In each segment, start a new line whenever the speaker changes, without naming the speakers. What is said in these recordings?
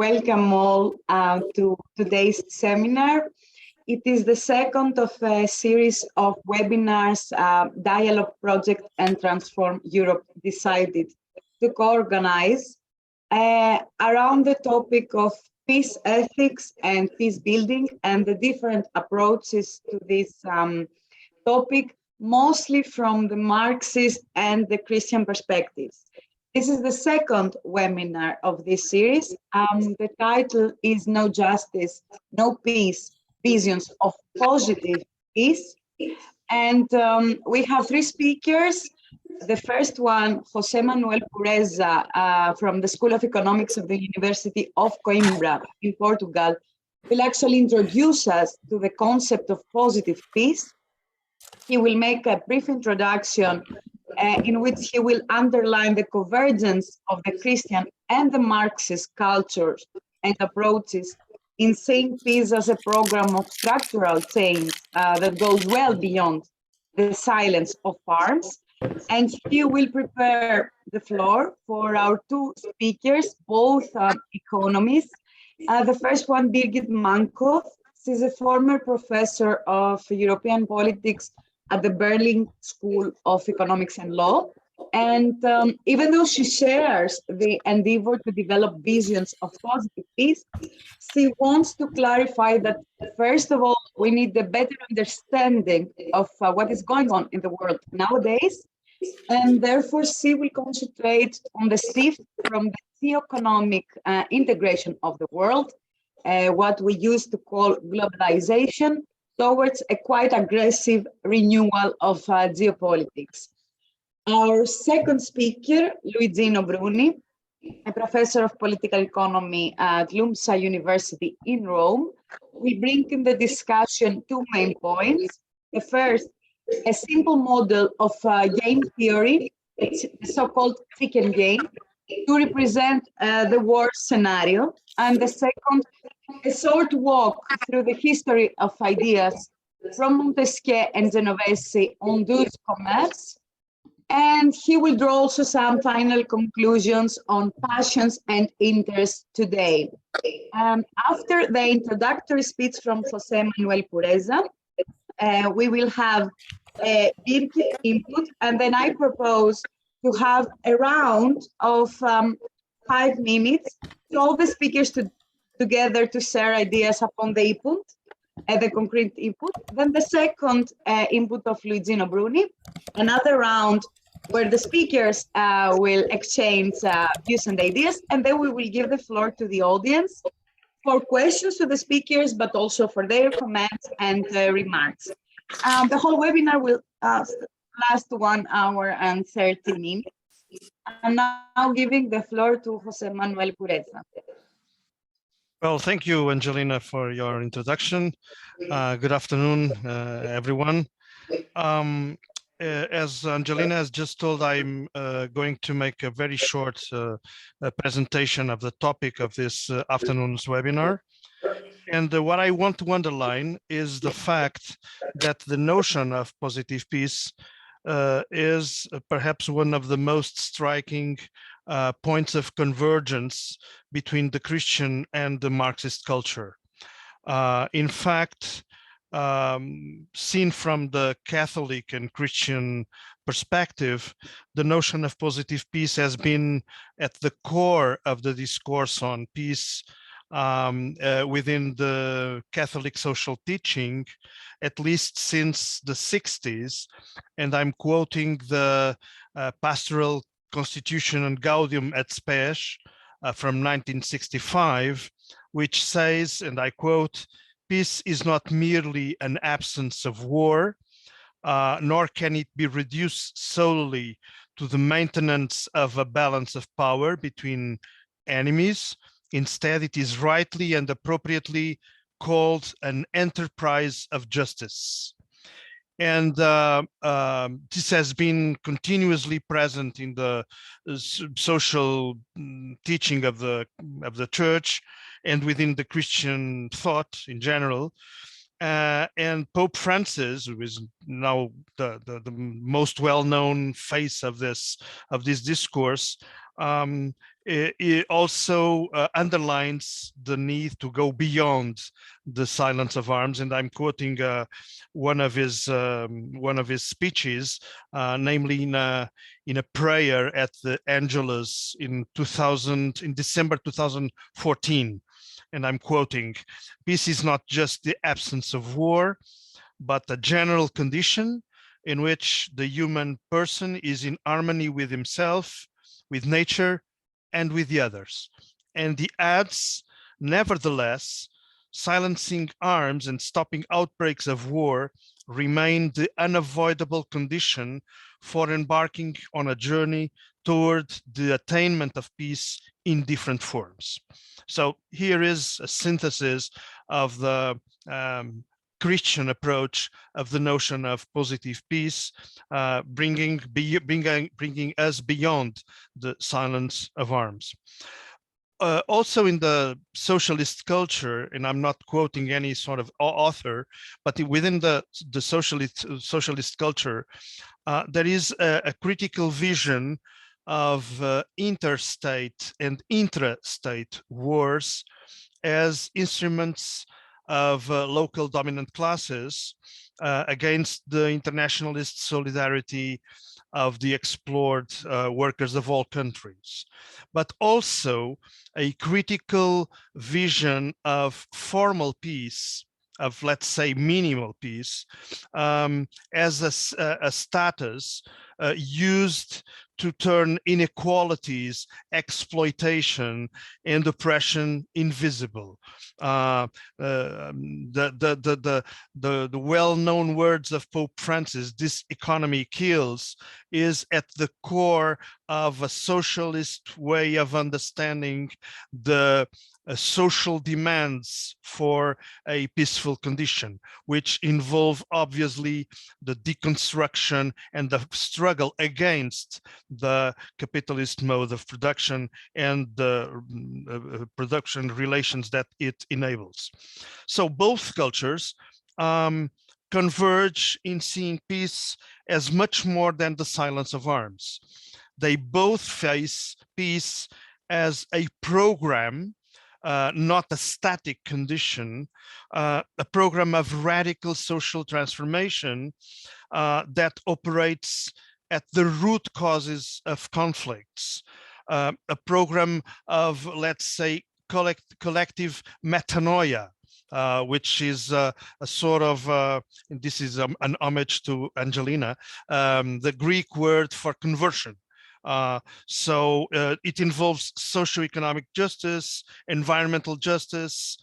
welcome all to today's seminar. It is the second of a series of webinars DIALOP Project and Transform Europe decided to co-organize around the topic of peace ethics and peace building and the different approaches to this topic, mostly from the Marxist and the Christian perspectives. This is the second webinar of this series. The title is No Justice, No Peace, Visions of Positive Peace. And we have three speakers. The first one, José Manuel Pureza from the School of Economics of the University of Coimbra in Portugal, will actually introduce us to the concept of positive peace. He will make a brief introduction in which he will underline the convergence of the Christian and the Marxist cultures and approaches in seeing peace as a program of structural change that goes well beyond the silence of arms. And he will prepare the floor for our two speakers, both economists. The first one, Birgit Mahnkopf. She's a former professor of European politics at the Berlin School of Economics and Law. And even though she shares the endeavor to develop visions of positive peace, she wants to clarify that, first of all, we need a better understanding of what is going on in the world nowadays. And therefore, she will concentrate on the shift from the geo-economic integration of the world, what we used to call globalization, towards a quite aggressive renewal of geopolitics. Our second speaker, Luigino Bruni, a professor of political economy at LUMSA University in Rome, will bring in the discussion two main points. The first, a simple model of game theory, it's the so-called chicken game, to represent the war scenario. And the second, a short walk through the history of ideas from Montesquieu and Genovese on douce commerce. And he will draw also some final conclusions on passions and interests today. After the introductory speech from José Manuel Pureza, we will have Birgit input, and then I propose to have a round of 5 minutes to all the speakers together to share ideas upon the input, the concrete input. Then the second input of Luigino Bruni, another round where the speakers will exchange views and ideas, and then we will give the floor to the audience for questions to the speakers, but also for their comments and remarks. The whole webinar will last 1 hour and 30 minutes. I'm now giving the floor to José Manuel Pureza.
Well, thank you, Angelina, for your introduction. Good afternoon, everyone. As Angelina has just told, I'm going to make a very short presentation of the topic of this afternoon's webinar. And what I want to underline is the fact that the notion of positive peace is perhaps one of the most striking points of convergence between the Christian and the Marxist culture. In fact, seen from the Catholic and Christian perspective, the notion of positive peace has been at the core of the discourse on peace within the Catholic social teaching, at least since the 60s. And I'm quoting the Pastoral Constitution and Gaudium et Spes from 1965, which says, and I quote, "Peace is not merely an absence of war, nor can it be reduced solely to the maintenance of a balance of power between enemies. Instead, it is rightly and appropriately called an enterprise of justice." And this has been continuously present in the social teaching of the church and within the Christian thought in general. And Pope Francis, who is now the most well-known face of this discourse, it also underlines the need to go beyond the silence of arms, and I'm quoting one of his speeches, namely in a prayer at the Angelus in December 2014, and I'm quoting: "Peace is not just the absence of war, but a general condition in which the human person is in harmony with himself, with nature, and with the others." And he adds, "Nevertheless, silencing arms and stopping outbreaks of war remain the unavoidable condition for embarking on a journey toward the attainment of peace in different forms." So here is a synthesis of the Christian approach of the notion of positive peace, bringing us beyond the silence of arms. Also in the socialist culture, and I'm not quoting any sort of author, but within the socialist culture, there is a critical vision of interstate and intrastate wars as instruments of local dominant classes against the internationalist solidarity of the explored workers of all countries, but also a critical vision of formal peace, of, let's say, minimal peace, as a status used to turn inequalities, exploitation, and oppression invisible. The well-known words of Pope Francis, "This economy kills," is at the core of a socialist way of understanding the social demands for a peaceful condition, which involve obviously the deconstruction and the struggle against the capitalist mode of production and the production relations that it enables. So both cultures converge in seeing peace as much more than the silence of arms. They both face peace as a program, not a static condition, a program of radical social transformation that operates at the root causes of conflicts, a program of, let's say, collective metanoia, which is a sort of, and this is an homage to Angelina, the Greek word for conversion. So it involves socioeconomic justice, environmental justice,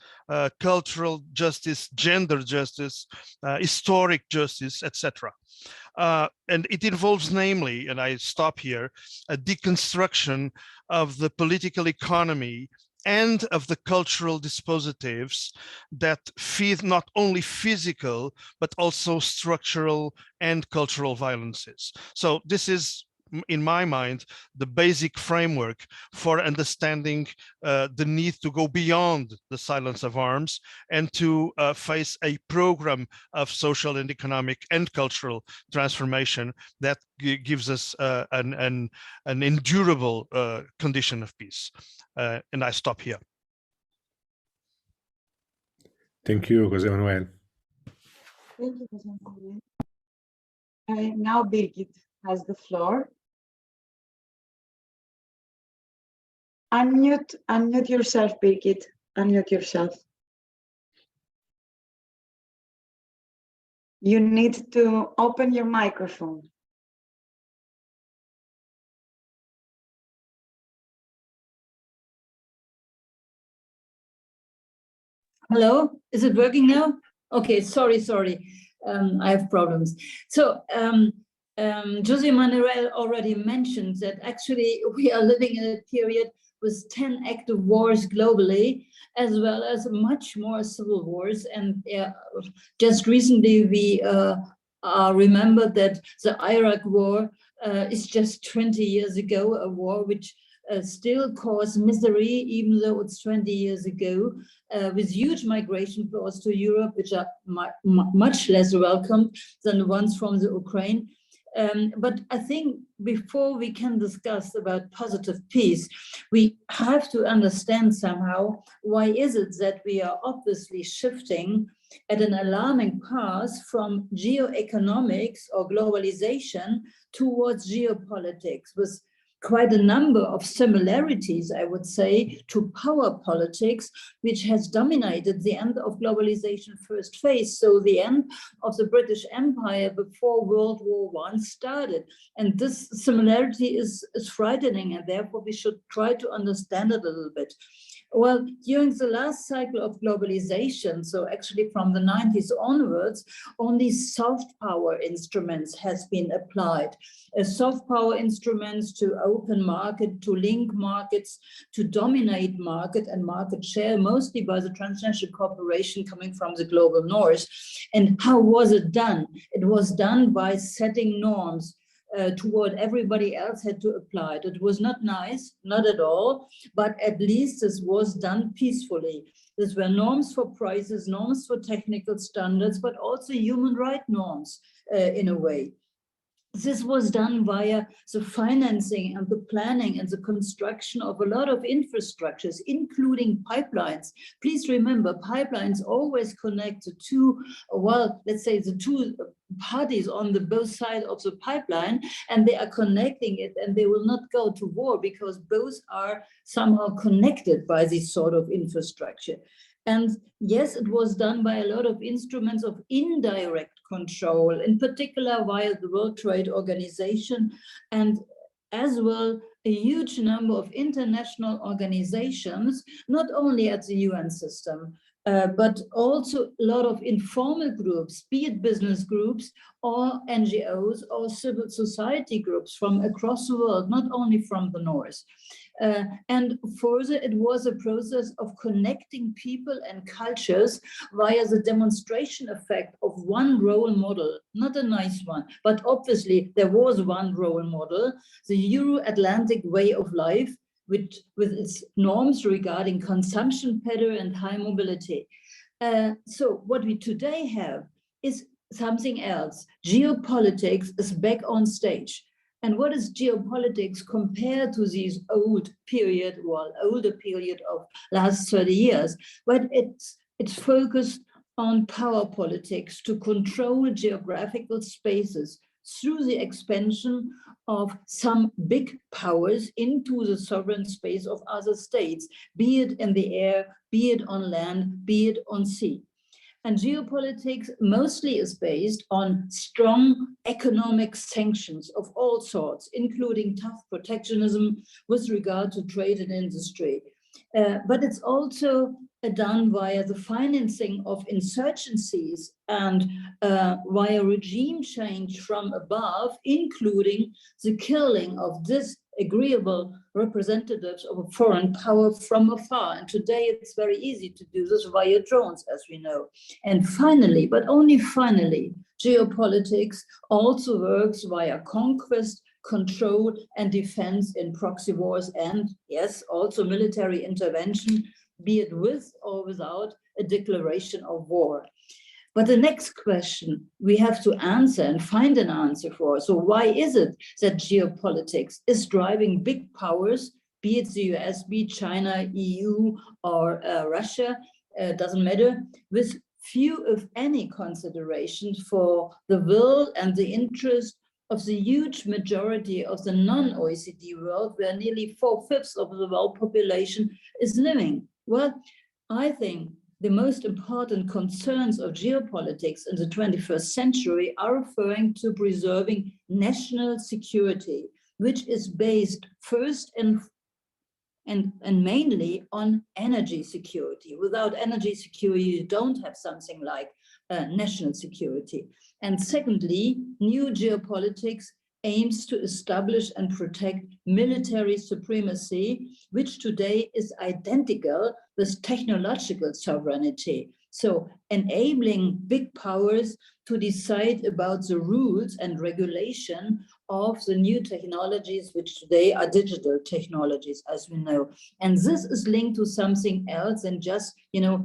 cultural justice, gender justice, historic justice, etc. And it involves, namely, and I stop here, a deconstruction of the political economy and of the cultural dispositives that feed not only physical, but also structural and cultural violences. So this is, in my mind, the basic framework for understanding the need to go beyond the silence of arms and to face a program of social and economic and cultural transformation that gives us an endurable condition of peace. And I stop here.
Thank you, José Manuel.
Thank you, José Manuel. Now Birgit has the floor. Unmute yourself, Birgit. Unmute yourself. You need to open your microphone.
Hello, is it working now? Okay, sorry. I have problems. So José Manuel already mentioned that actually we are living in a period with 10 active wars globally, as well as much more civil wars. And just recently we remembered that the Iraq war is just 20 years ago, a war which still cause misery, even though it's 20 years ago, with huge migration flows to Europe, which are much less welcome than the ones from the Ukraine. But I think before we can discuss about positive peace, we have to understand somehow why is it that we are obviously shifting at an alarming path from geoeconomics or globalization towards geopolitics, with quite a number of similarities, I would say, to power politics, which has dominated the end of globalization first phase, so the end of the British Empire before World War I started. And this similarity is frightening, and therefore we should try to understand it a little bit. Well, during the last cycle of globalization, so actually from the 90s onwards, only soft power instruments has been applied. Soft power instruments to open market, to link markets, to dominate market and market share, mostly by the transnational corporation coming from the global north. And how was it done? It was done by setting norms toward everybody else had to apply it. It was not nice, not at all, but at least this was done peacefully. These were norms for prices, norms for technical standards, but also human rights norms in a way. This was done via the financing and the planning and the construction of a lot of infrastructures, including pipelines. Please remember, pipelines always connect the two, well, let's say the two parties on the both sides of the pipeline, and they are connecting it, and they will not go to war because both are somehow connected by this sort of infrastructure. And yes, it was done by a lot of instruments of indirect control, in particular via the World Trade Organization, and as well a huge number of international organizations, not only at the UN system, but also a lot of informal groups, be it business groups or NGOs or civil society groups from across the world, not only from the north. And further, it was a process of connecting people and cultures via the demonstration effect of one role model, not a nice one, but obviously there was one role model, the Euro-Atlantic way of life, with its norms regarding consumption pattern and high mobility. So what we today have is something else. Geopolitics is back on stage. And what is geopolitics compared to this older period of last 30 years? But it's focused on power politics to control geographical spaces through the expansion of some big powers into the sovereign space of other states, be it in the air, be it on land, be it on sea. And geopolitics mostly is based on strong economic sanctions of all sorts, including tough protectionism with regard to trade and industry. But it's also done via the financing of insurgencies and via regime change from above, including the killing of disagreeable representatives of a foreign power from afar. And today it's very easy to do this via drones, as we know. And finally, but only finally, geopolitics also works via conquest, control, and defense in proxy wars, and yes, also military intervention, be it with or without a declaration of war. But the next question we have to answer and find an answer for. So why is it that geopolitics is driving big powers, be it the US, be it China, EU, or Russia, doesn't matter, with few, if any, considerations for the will and the interest of the huge majority of the non-OECD world, where nearly 4/5 of the world population is living? Well, I think the most important concerns of geopolitics in the 21st century are referring to preserving national security, which is based first and mainly on energy security. Without energy security, you don't have something like national security. And secondly, new geopolitics aims to establish and protect military supremacy, which today is identical with technological sovereignty. So enabling big powers to decide about the rules and regulation of the new technologies, which today are digital technologies, as we know. And this is linked to something else than just,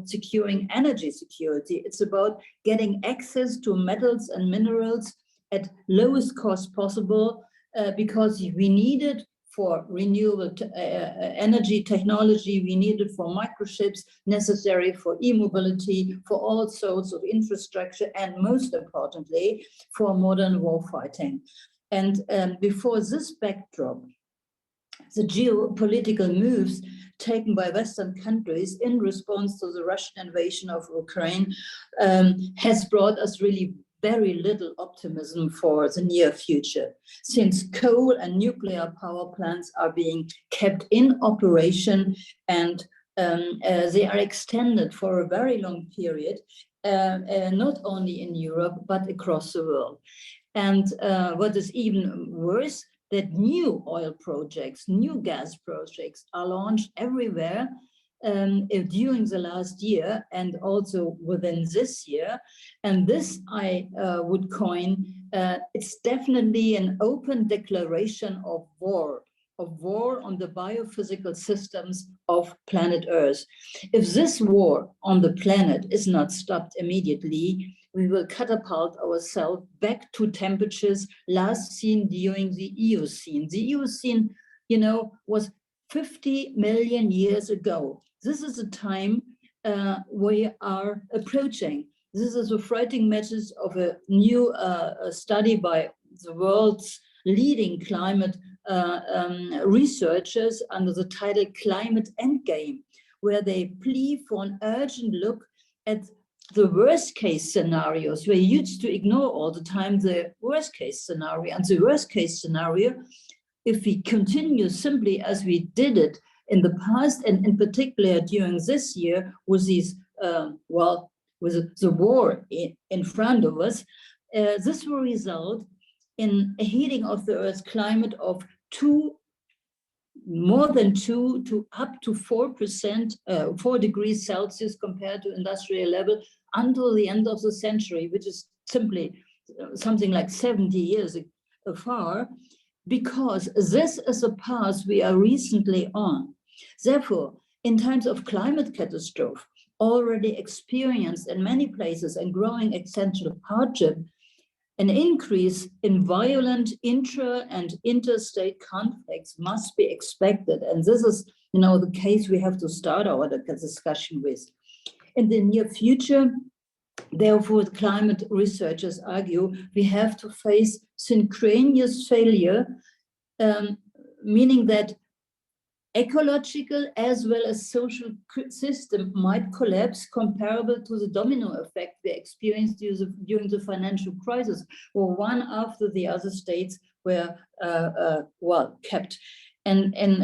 securing energy security. It's about getting access to metals and minerals at lowest cost possible, because we need it for renewable energy technology, we need it for microchips, necessary for e-mobility, for all sorts of infrastructure, and most importantly, for modern warfighting. And before this backdrop, the geopolitical moves taken by Western countries in response to the Russian invasion of Ukraine has brought us really very little optimism for the near future, since coal and nuclear power plants are being kept in operation, and they are extended for a very long period, not only in Europe, but across the world. And what is even worse, that new oil projects, new gas projects are launched everywhere during the last year and also within this year. And this I would coin, it's definitely an open declaration of war on the biophysical systems of planet Earth. If this war on the planet is not stopped immediately, we will catapult ourselves back to temperatures last seen during the Eocene. The Eocene, you know, was 50 million years ago. This is a time we are approaching. This is a frightening message of a new study by the world's leading climate researchers under the title Climate Endgame, where they plea for an urgent look at the worst case scenarios. We used to ignore all the time the worst case scenario, and the worst case scenario, if we continue simply as we did it in the past, and in particular during this year with these, with the war in front of us, this will result in a heating of the Earth's climate of more than 2 to up to 4%, 4 degrees Celsius compared to industrial level until the end of the century, which is simply something like 70 years far, because this is a path we are recently on. Therefore, in times of climate catastrophe, already experienced in many places and growing existential hardship, an increase in violent intra and interstate conflicts must be expected. And this is, you know, the case we have to start our discussion with. In the near future, therefore, climate researchers argue we have to face synchronous failure, meaning that ecological as well as social system might collapse, comparable to the domino effect we experienced during the financial crisis, where one after the other states were kept. And in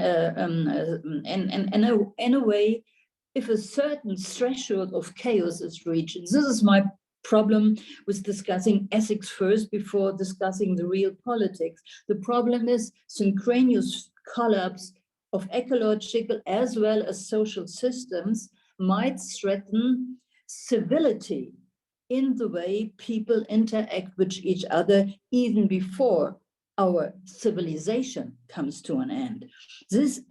a way, if a certain threshold of chaos is reached, this is my problem with discussing ethics first before discussing the real politics. The problem is synchronous collapse of ecological as well as social systems might threaten civility in the way people interact with each other even before our civilization comes to an end. This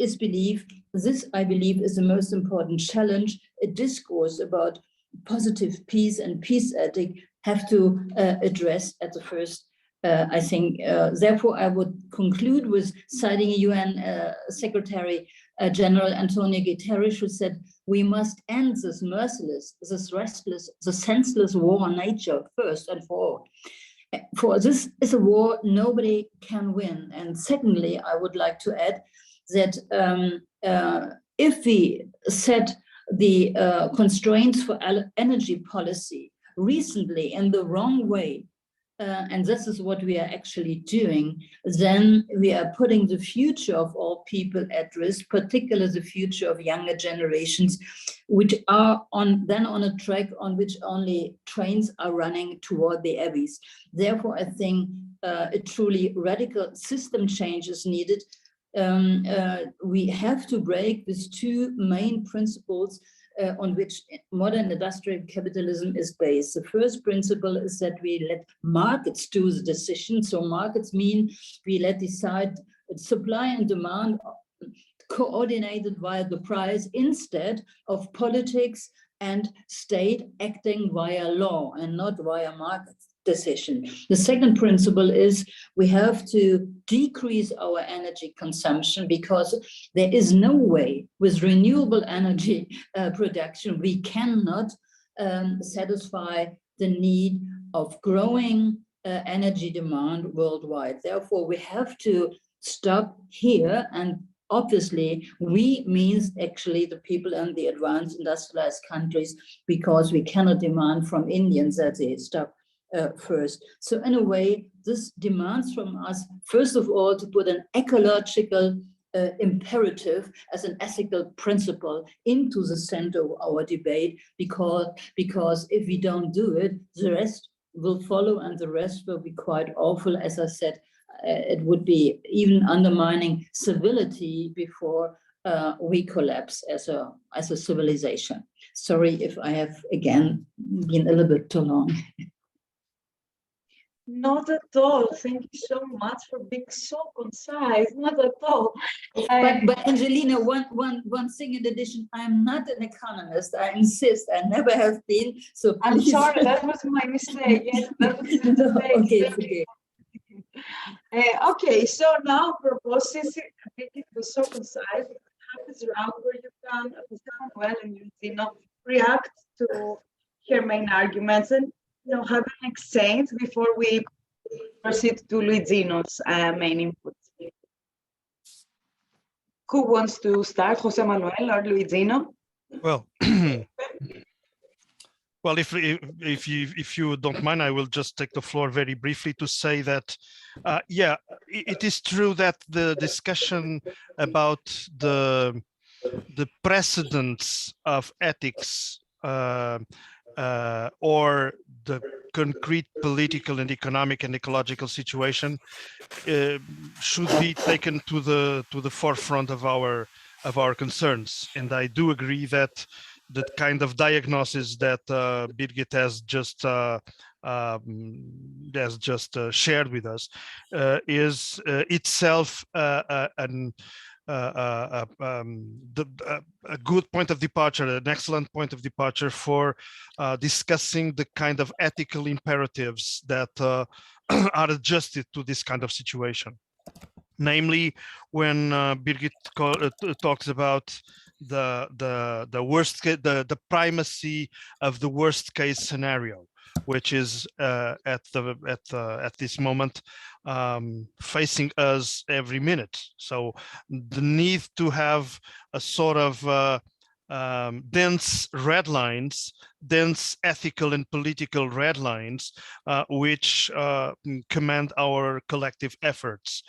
I believe is the most important challenge a discourse about positive peace and peace ethic have to address at the first. I think, therefore, I would conclude with citing UN Secretary General Antonio Guterres, who said, we must end this merciless, this restless, the senseless war on nature first and for all. For this is a war nobody can win. And secondly, I would like to add that if we set the constraints for energy policy recently in the wrong way, and this is what we are actually doing, then we are putting the future of all people at risk, particularly the future of younger generations, which are then on a track on which only trains are running toward the abyss. Therefore, I think a truly radical system change is needed. We have to break with two main principles on which modern industrial capitalism is based. The first principle is that we let markets do the decision. So markets mean we let decide supply and demand coordinated via the price instead of politics and state acting via law and not via markets. decision. The second principle is we have to decrease our energy consumption, because there is no way with renewable energy production we cannot satisfy the need of growing energy demand worldwide. Therefore, we have to stop here, and obviously we means actually the people in the advanced industrialized countries, because we cannot demand from Indians that they stop first. So in a way, this demands from us, first of all, to put an ecological imperative as an ethical principle into the center of our debate, because if we don't do it, the rest will follow, and the rest will be quite awful. As I said, it would be even undermining civility before we collapse as a civilization. Sorry if I have again been a little bit too long.
Not at all. Thank you so much for being so concise. Not at all.
But Angelina, one thing in addition, I'm not an economist. I insist. I never have been. So please.
I'm sorry, that was my mistake. Yes, that was my mistake.
Okay.
Okay, so now proposes it was so concise. Have this round where you can, José Manuel and Luigino, react to her main arguments and have an exchange before we proceed to Luigino's main input. Who wants to start, José Manuel or Luigino?
Well, well, if you don't mind, I will just take the floor very briefly to say that, yeah, it is true that the discussion about the precedents of ethics or the concrete political and economic and ecological situation should be taken to the forefront of our concerns. And I do agree that the kind of diagnosis that Birgit has just shared with us is itself a good point of departure, an excellent point of departure for discussing the kind of ethical imperatives that are adjusted to this kind of situation. Namely, when Birgit talks about the worst case, the primacy of the worst case scenario, which is at this moment facing us every minute. So the need to have a sort of dense red lines, dense ethical and political red lines, which command our collective efforts.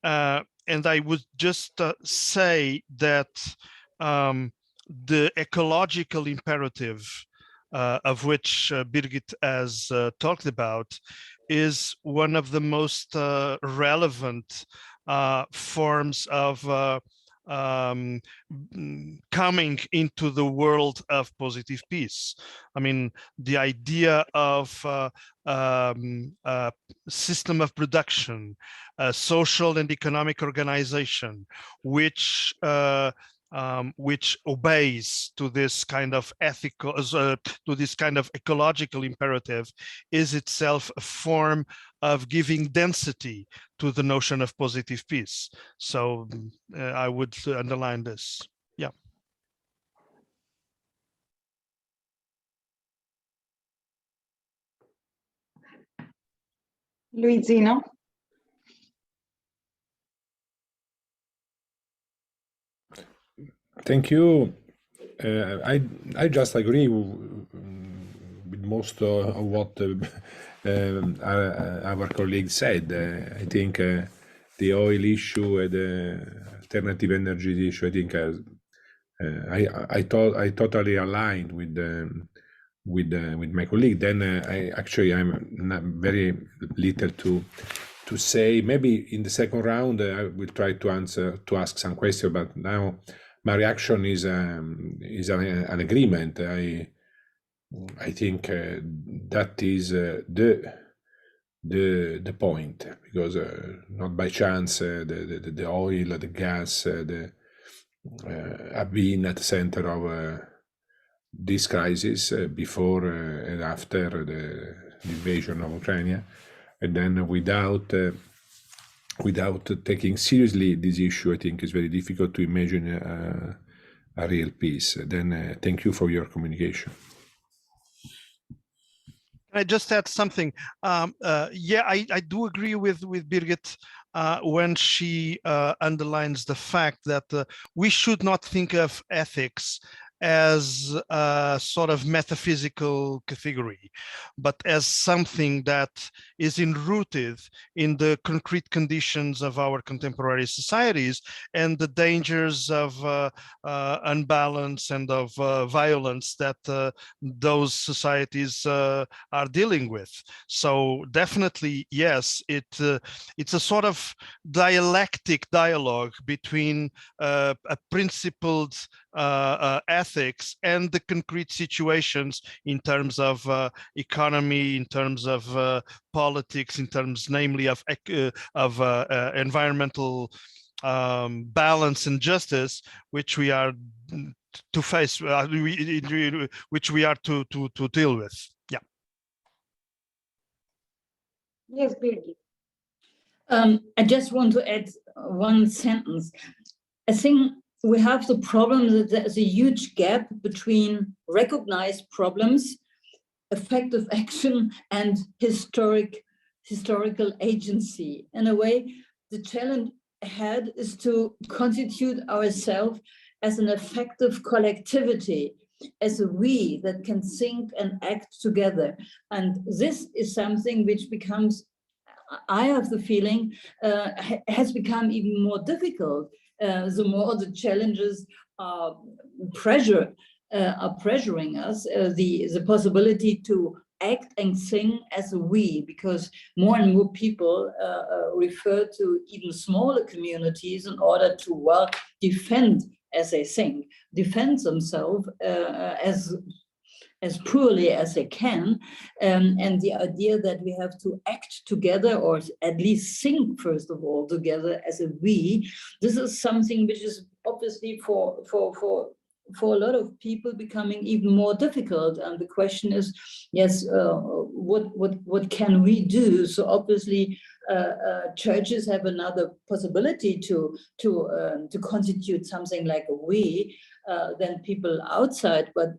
And I would just say that the ecological imperative of which Birgit has talked about is one of the most relevant forms of coming into the world of positive peace. I mean, the idea of a system of production, a social and economic organization, which obeys to this kind of ethical, to this kind of ecological imperative, is itself a form of giving density to the notion of positive peace. So I would underline this. Yeah.
Luigino.
Thank you. I just agree with most of what our colleague said. I think the oil issue and the alternative energy issue, I think I totally aligned with my colleague. Then I'm not very little to say. Maybe in the second round I will try to ask some questions, but now my reaction is an agreement. I think that is the point, because not by chance the oil, the gas, have been at the center of this crisis before and after invasion of Ukraine, and then without taking seriously this issue, I think it's very difficult to imagine a real peace. Then thank you for your communication.
I just add something. Yeah, I do agree with Birgit when she underlines the fact that we should not think of ethics as a sort of metaphysical category, but as something that is enrooted in the concrete conditions of our contemporary societies and the dangers of unbalance and of violence that those societies are dealing with. So definitely, yes, it's a sort of dialectic dialogue between a principled ethics and the concrete situations in terms of economy, in terms of politics, in terms, namely, of environmental balance and justice, which we are to face, which we are to deal with. Yeah.
Yes, Birgit.
I just want to add one sentence. I think we have the problem that there's a huge gap between recognized problems, effective action, and historical agency. In a way, the challenge ahead is to constitute ourselves as an effective collectivity, as a we that can think and act together. And this is something which becomes, I have the feeling, has become even more difficult. The more the challenges are pressuring us, the possibility to act and sing as a we, because more and more people refer to even smaller communities in order to, well, defend, as they think, defend themselves as poorly as they can, and the idea that we have to act together, or at least think first of all together as a we. This is something which is obviously for a lot of people becoming even more difficult. And the question is, yes, what can we do? So obviously, churches have another possibility to constitute something like a we than people outside, but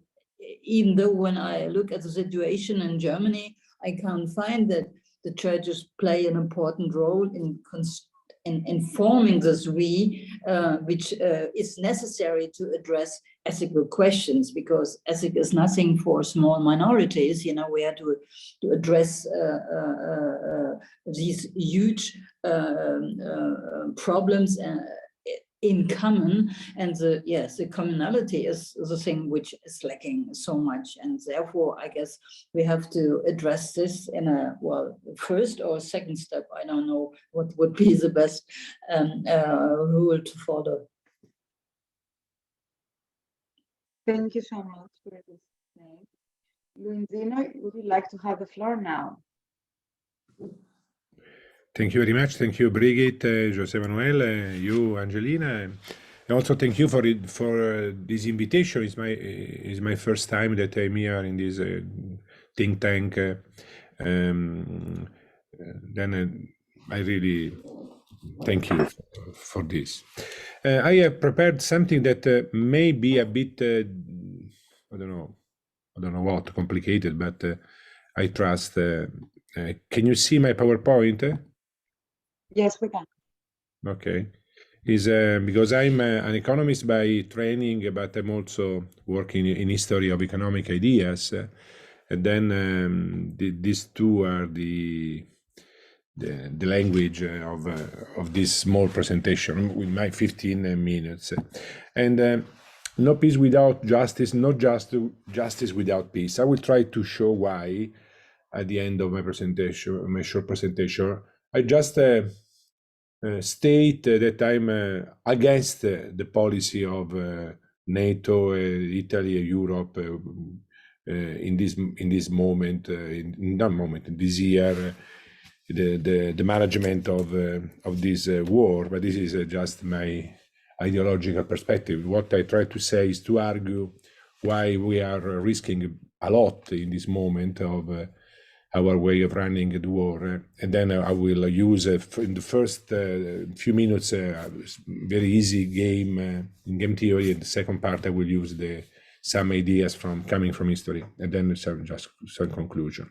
even though when I look at the situation in Germany, I can find that the churches play an important role in forming this we, which is necessary to address ethical questions, because ethics is nothing for small minorities. You know, we have to address these huge problems in common, and the commonality is the thing which is lacking so much, and therefore I guess we have to address this in a, well, first or second step. I don't know what would be the best rule to follow.
Thank you so much for this. Luigino, would you like to have the floor now?
Thank you very much. Thank you, Birgit, José Manuel, you, Angelina. And also thank you for this invitation. It's my first time that I'm here in this think tank. Then I really thank you for this. I have prepared something that may be a bit, I don't know what, complicated, but I trust. Can you see my PowerPoint?
Yes, we can.
Okay. Is because I'm an economist by training, but I'm also working in history of economic ideas, and then these two are the language of this small presentation with my 15 minutes, and no peace without justice, not just justice without peace. I will try to show why at the end of my presentation, my short presentation. I just state that I'm against the policy of NATO, Italy, Europe in this moment, in this year, the management of this war. But this is just my ideological perspective. What I try to say is to argue why we are risking a lot in this moment of our way of running the war. And then I will use in the first few minutes very easy game in game theory. In the second part, I will use some ideas coming from history, and then just some conclusion.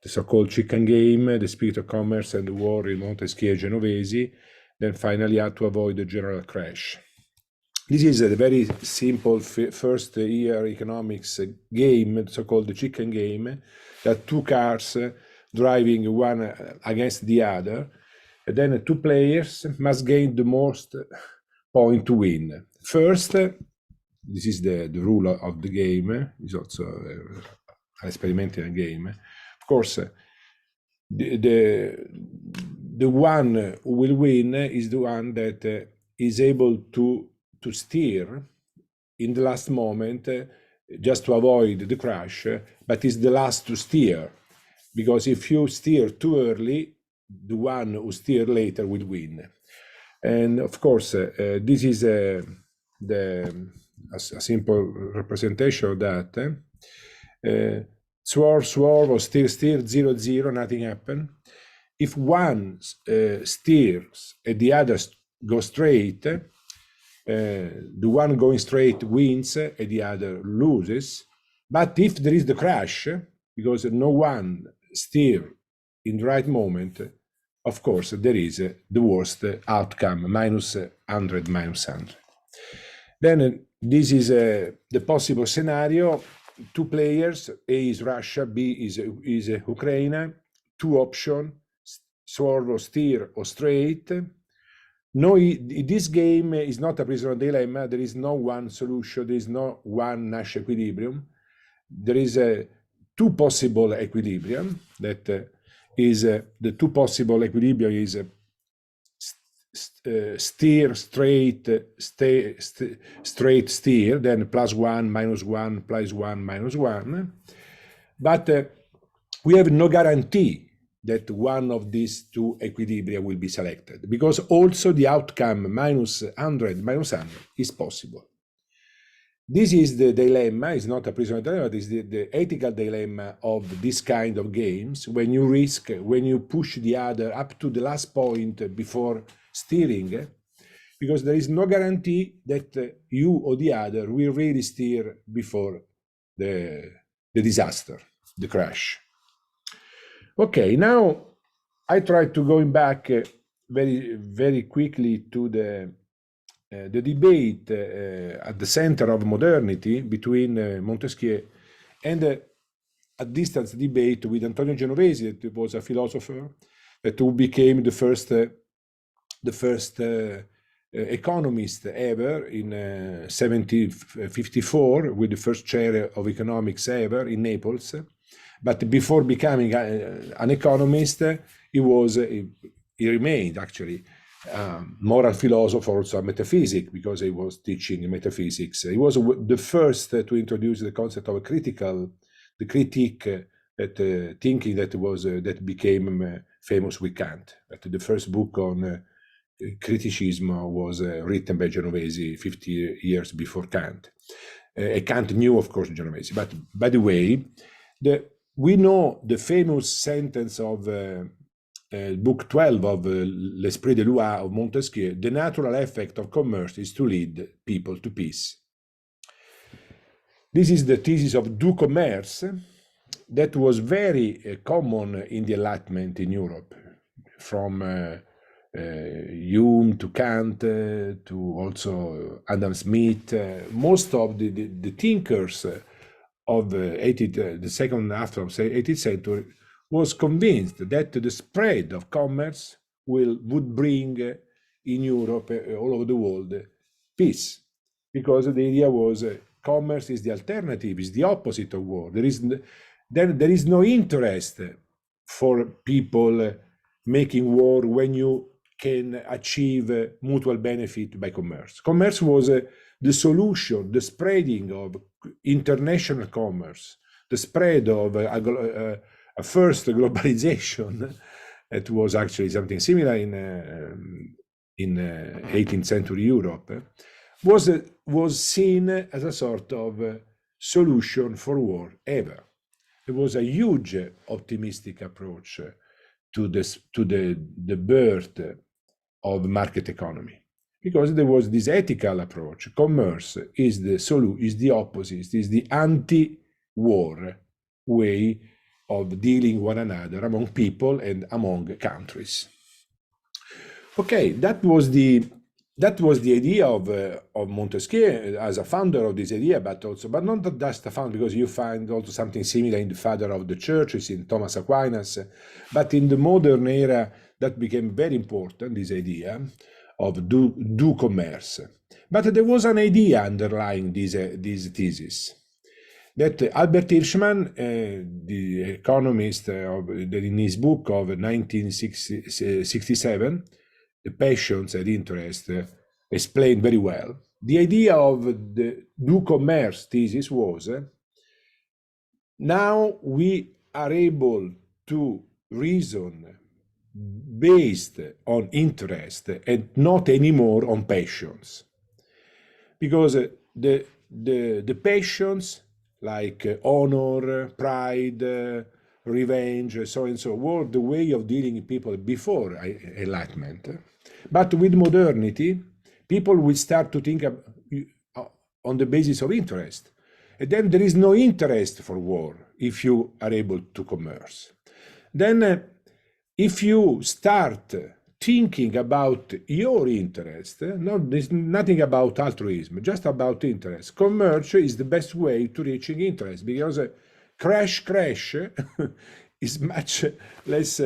The so-called chicken game, the spirit of commerce and the war in Montesquieu and Genovesi. Then finally, how to avoid the general crash. This is a very simple first year economics game, so-called the chicken game. There are two cars driving one against the other. And then two players must gain the most point to win. First, this is the rule of the game. It's also an experimental game. Of course, the one who will win is the one that is able to steer in the last moment, just to avoid the crash, but is the last to steer, because if you steer too early, the one who steer later will win. And of course, this is a simple representation of that. Swerve, or steer, 0-0, nothing happened. If one steers and the other goes straight, the one going straight wins and the other loses. But if there is the crash, because no one steer in the right moment, of course there is the worst outcome, -100, -100. Then this is the possible scenario. Two players, A is Russia, B is Ukraine. Two options, swerve or steer or straight. No, this game is not a prisoner dilemma. There is no one solution. There is no one Nash equilibrium. There is two possible equilibrium. That is the two possible equilibrium is steer, straight, straight steer, then +1, -1, +1, -1. But we have no guarantee that one of these two equilibria will be selected, because also the outcome -100, -100 is possible. This is the dilemma. It's not a prisoner dilemma. This is the ethical dilemma of this kind of games, when you push the other up to the last point before steering, because there is no guarantee that you or the other will really steer before the disaster, the crash. Okay, now I try to go back very, very quickly to the debate at the center of modernity between Montesquieu and a distance debate with Antonio Genovesi, that was a philosopher that who became the first economist ever in 1754, with the first chair of economics ever in Naples. But before becoming an economist, he remained actually moral philosopher, also a metaphysic, because he was teaching metaphysics. He was the first to introduce the concept of the critique, that thinking that became famous with Kant. But the first book on criticism was written by Genovesi 50 years before Kant. Kant knew, of course, Genovesi. But by the way, we know the famous sentence of Book 12 of L'Esprit de Loi of Montesquieu: the natural effect of commerce is to lead people to peace. This is the thesis of du commerce that was very common in the Enlightenment in Europe, from Hume to Kant to also Adam Smith. Most of the thinkers of the second half of the 18th century was convinced that the spread of commerce would bring in Europe, all over the world, peace, because the idea was commerce is the alternative, is the opposite of war. There is no interest for people making war when you can achieve mutual benefit by commerce. Commerce was the solution, the spreading of international commerce, the spread of a first globalization. It was actually something similar in 18th century Europe, was seen as a sort of solution for war ever. there was a huge optimistic approach to the birth of market economy, because there was this ethical approach. Commerce is the opposite, is the anti-war way of dealing one another among people and among countries. Okay, that was the idea of Montesquieu as a founder of this idea, but not just a founder, because you find also something similar in the father of the churches, in Thomas Aquinas, but in the modern era that became very important, this idea of do commerce. But there was an idea underlying this thesis, that Albert Hirschman, the economist, in his book of 1967, The Passions and Interest, explained very well. The idea of the do commerce thesis was, now we are able to reason based on interest and not anymore on passions, because the passions like honor, pride, revenge, so and so were the way of dealing with people before Enlightenment. But with modernity, people will start to think on the basis of interest. And then there is no interest for war if you are able to commerce. Then if you start thinking about your interest, there's nothing about altruism, just about interest. Commerce is the best way to reaching interest, because crash is much less,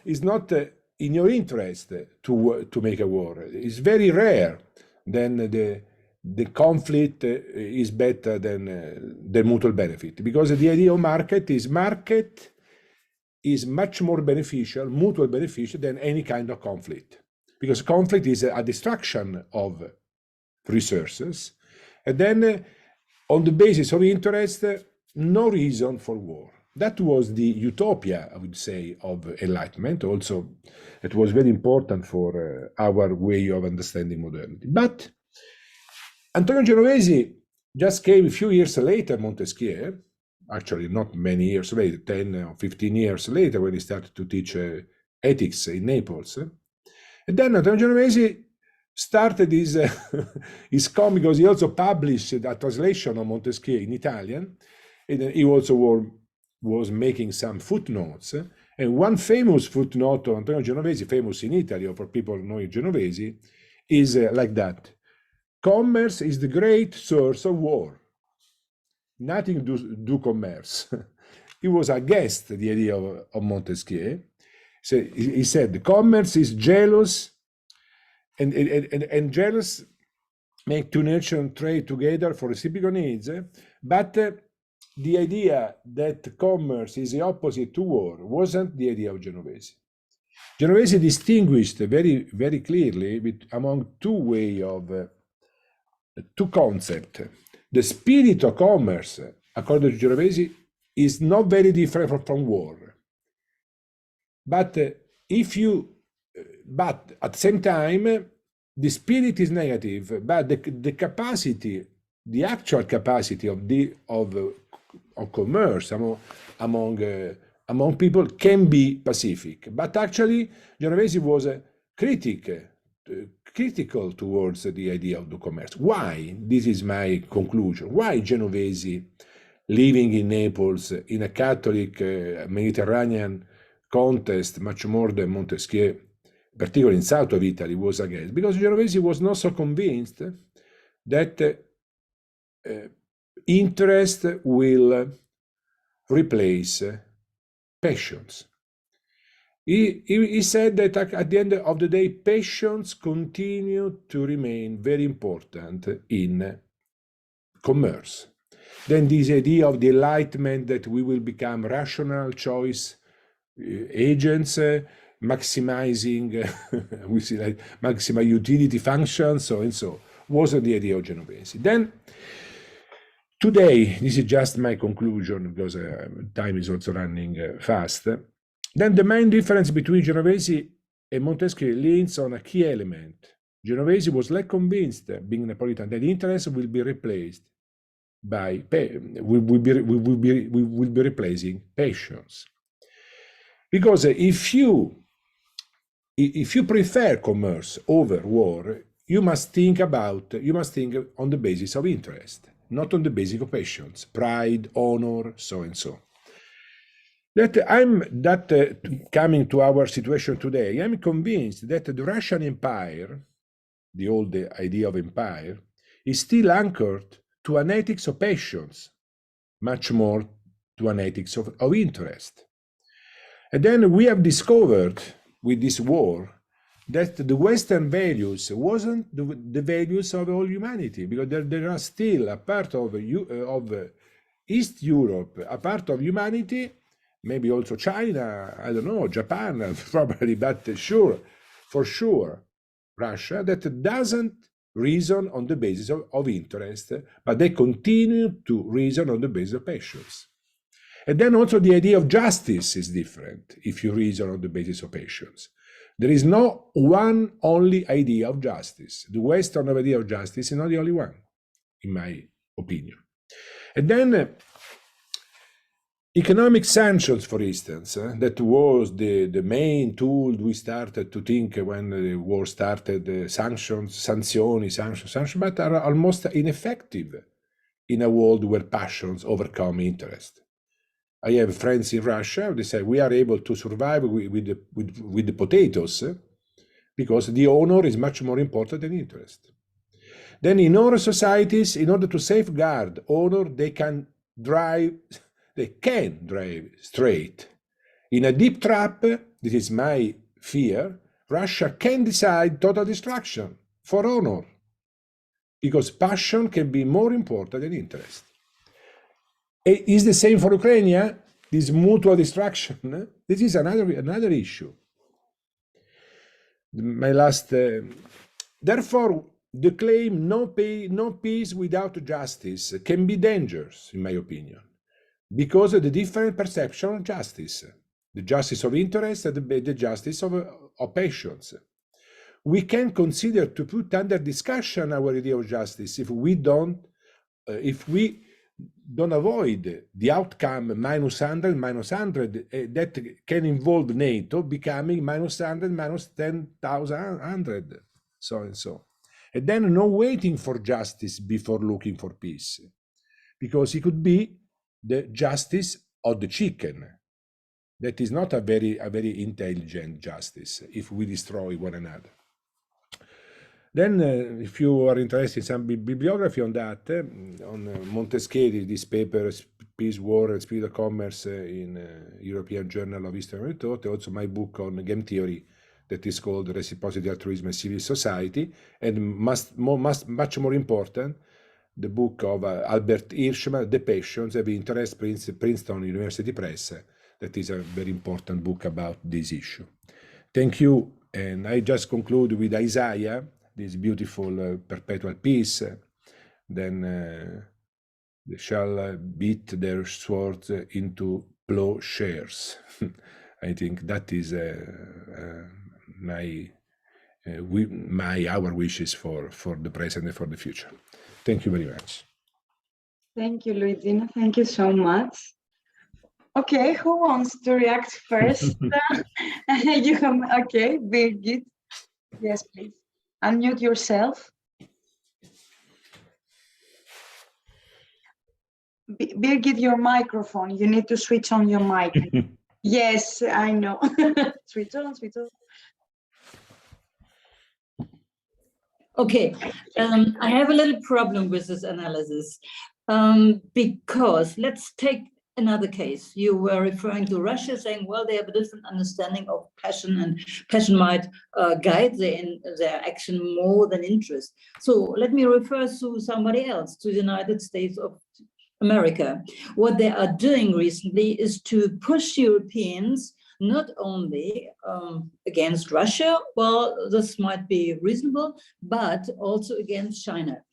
is not in your interest to make a war. It's very rare. Then the conflict is better than the mutual benefit, because the idea of market is much more beneficial, mutual beneficial, than any kind of conflict, because conflict is a destruction of resources, and then on the basis of interest, no reason for war. That was the utopia, I would say, of Enlightenment. Also, it was very important for our way of understanding modernity. But Antonio Genovesi just came a few years later, Montesquieu, actually not many years later, 10 or 15 years later, when he started to teach ethics in Naples. And then Antonio Genovesi started his comic, because he also published a translation of Montesquieu in Italian, and he also was making some footnotes. And one famous footnote of Antonio Genovesi, famous in Italy, or for people knowing Genovesi, is like that: commerce is the great source of war. Nothing do commerce. He was against the idea of Montesquieu. So he said commerce is jealous, and jealous make two nations trade together for reciprocal needs. But the idea that commerce is the opposite to war wasn't the idea of Genovesi. Genovesi distinguished very, very clearly among two concepts. The spirit of commerce, according to Genovesi, is not very different from war. But at the same time, the spirit is negative, but the capacity, the actual capacity of commerce among people can be pacific. But actually, Genovesi was critical towards the idea of the commerce. Why? This is my conclusion. Why Genovesi, living in Naples in a Catholic Mediterranean context, much more than Montesquieu, particularly in south of Italy, was against? Because Genovesi was not so convinced that interest will replace passions. He said that at the end of the day, passions continue to remain very important in commerce. Then this idea of the Enlightenment, that we will become rational choice agents, maximizing maximum utility functions, so and so, wasn't the idea of Genovesi. Then today, this is just my conclusion, because time is also running fast. Then the main difference between Genovesi and Montesquieu leans on a key element. Genovesi was less convinced, being Napolitan, that interest will be replaced by we will be replacing patience. Because if you prefer commerce over war, you must think on the basis of interest, not on the basis of patience, pride, honor, so and so. Coming to our situation today, I'm convinced that the Russian Empire, the old idea of empire, is still anchored to an ethics of patience, much more to an ethics of interest. And then we have discovered with this war that the Western values wasn't the values of all humanity, because there are still a part of East Europe, a part of humanity, maybe also China, I don't know, Japan probably, but for sure, Russia, that doesn't reason on the basis of interest, but they continue to reason on the basis of patience. And then also the idea of justice is different if you reason on the basis of patience. There is no one only idea of justice. The Western idea of justice is not the only one, in my opinion. And then economic sanctions, for instance, that was the main tool we started to think when the war started, sanctions, but are almost ineffective in a world where passions overcome interest. I have friends in Russia, they say we are able to survive with the potatoes because the honor is much more important than interest. Then in our societies, in order to safeguard honor, they can drive straight. In a deep trap, this is my fear, Russia can decide total destruction for honor, because passion can be more important than interest. It is the same for Ukraine, this mutual destruction. This is another issue. My last, therefore, the claim no peace without justice can be dangerous, in my opinion, because of the different perception of justice, the justice of interest and the justice of patience. We can consider to put under discussion our idea of justice if we don't avoid the outcome -100, that can involve NATO becoming -100, -10,100, so and so. And then no waiting for justice before looking for peace, because it could be the justice of the chicken. That is not a very intelligent justice if we destroy one another. Then, if you are interested in some bibliography on that, on Montesquieu, this paper, Peace, War, and Spirit of Commerce in European Journal of History and Thought, also my book on game theory that is called Reciprocity, Altruism, and Civil Society, and much more important, the book of Albert Hirschman, The Passions of Interest, Princeton University Press, that is a very important book about this issue. Thank you, and I just conclude with Isaiah, this beautiful perpetual peace. Then they shall beat their swords into plowshares. I think that is our wishes for the present and for the future. Thank you very much.
Thank you, Luigino. Thank you so much. Okay, who wants to react first? Okay, Birgit. Yes, please. Unmute yourself. Birgit, your microphone. You need to switch on your mic. Yes, I know. Switch on.
Okay, I have a little problem with this analysis because let's take another case. You were referring to Russia, saying, well, they have a different understanding of passion, and passion might guide their action more than interest. So let me refer to somebody else, to the United States of America. What they are doing recently is to push Europeans not only against Russia, well, this might be reasonable, but also against China.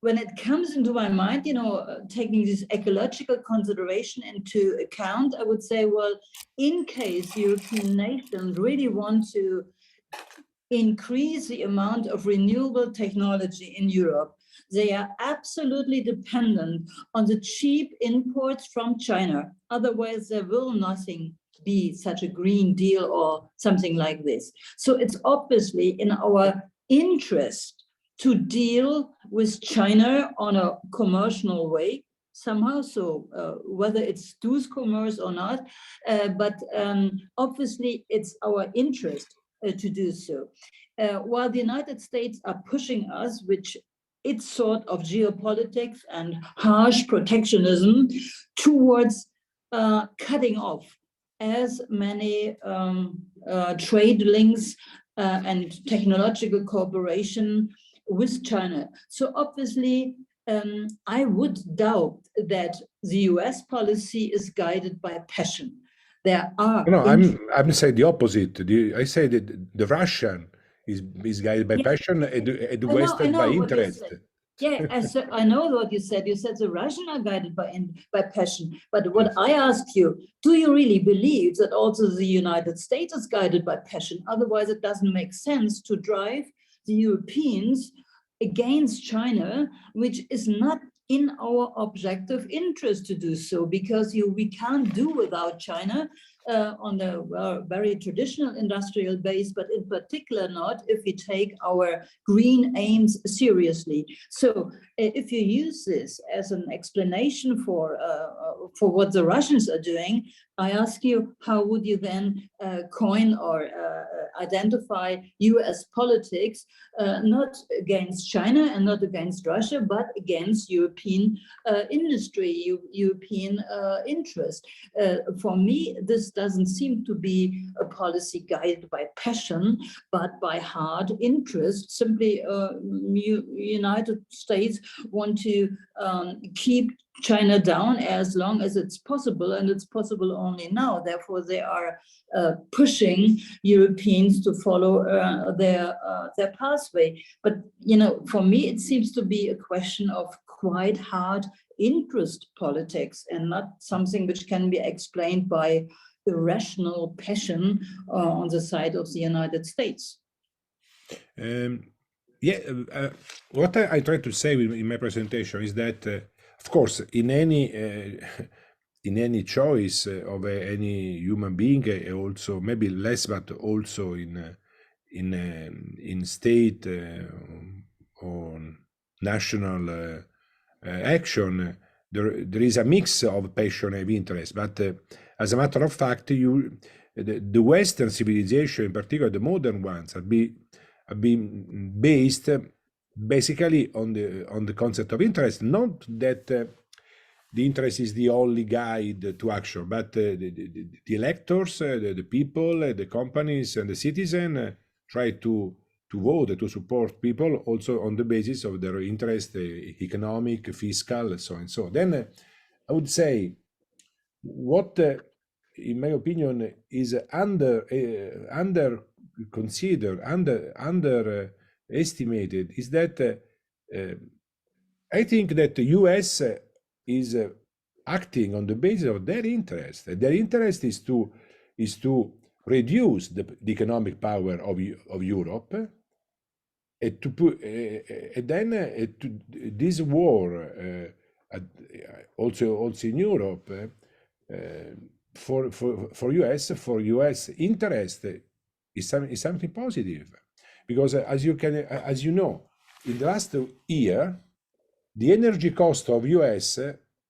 When it comes into my mind, taking this ecological consideration into account, I would say, well, in case European nations really want to increase the amount of renewable technology in Europe, They are absolutely dependent on the cheap imports from China. Otherwise, there will nothing be such a Green Deal or something like this. So it's obviously in our interest to deal with China on a commercial way somehow, so whether it's dues commerce or not, but obviously it's our interest to do so. While the United States are pushing us, which it's sort of geopolitics and harsh protectionism towards cutting off as many trade links and technological cooperation with China. So obviously, I would doubt that the US policy is guided by passion. There are...
No, I'm saying the opposite. I say that the Russian is guided by passion and the Western by interest.
Yeah, I know what you said. You said the Russians are guided by passion. But what I ask you, do you really believe that also the United States is guided by passion? Otherwise, it doesn't make sense to drive the Europeans against China, which is not in our objective interest to do so, because we can't do without China on a very traditional industrial base, but in particular not if we take our green aims seriously. So if you use this as an explanation for what the Russians are doing, I ask you, how would you then coin or identify US politics, not against China and not against Russia, but against European industry, European interest? For me, this doesn't seem to be a policy guided by passion, but by hard interest. Simply, United States want to keep China down as long as it's possible, and it's possible only now. Therefore, they are pushing Europeans to follow their pathway. But for me, it seems to be a question of quite hard interest politics, and not something which can be explained by irrational passion on the side of the United States.
What I try to say in my presentation is that, of course, in any choice of any human being, also maybe less, but also in state or national action, there is a mix of passion and interest. But as a matter of fact, the Western civilization, in particular the modern ones, have been based basically on the concept of interest. Not that the interest is the only guide to action, but the electors, the people, the companies, and the citizen try to vote, to support people also on the basis of their interest, economic, fiscal, so and so. Then I would say what, in my opinion, is underestimated is that I think that the US is acting on the basis of their interest. Their interest is to reduce the economic power of Europe, and to put this war also in Europe for US interest is something positive, because as you know, in the last year the energy cost of US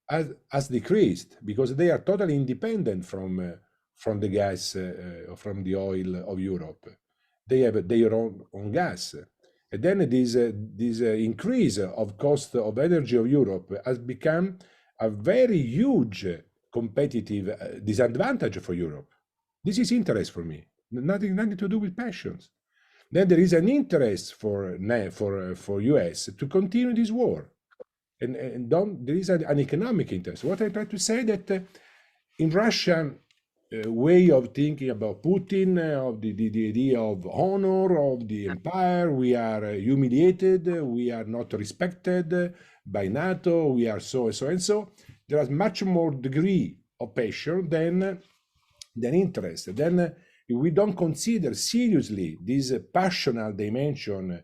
has decreased because they are totally independent from the gas or from the oil of Europe. They have their own gas. And then this increase of cost of energy of Europe has become a very huge competitive disadvantage for Europe. This is interest for me, nothing to do with passions. Then there is an interest for US to continue this war, and there is an economic interest. What I try to say that in Russian way of thinking about Putin, of the idea of honor of the empire, we are humiliated, we are not respected by NATO, we are so and so. There is much more degree of passion than interest. Then we don't consider seriously this passional dimension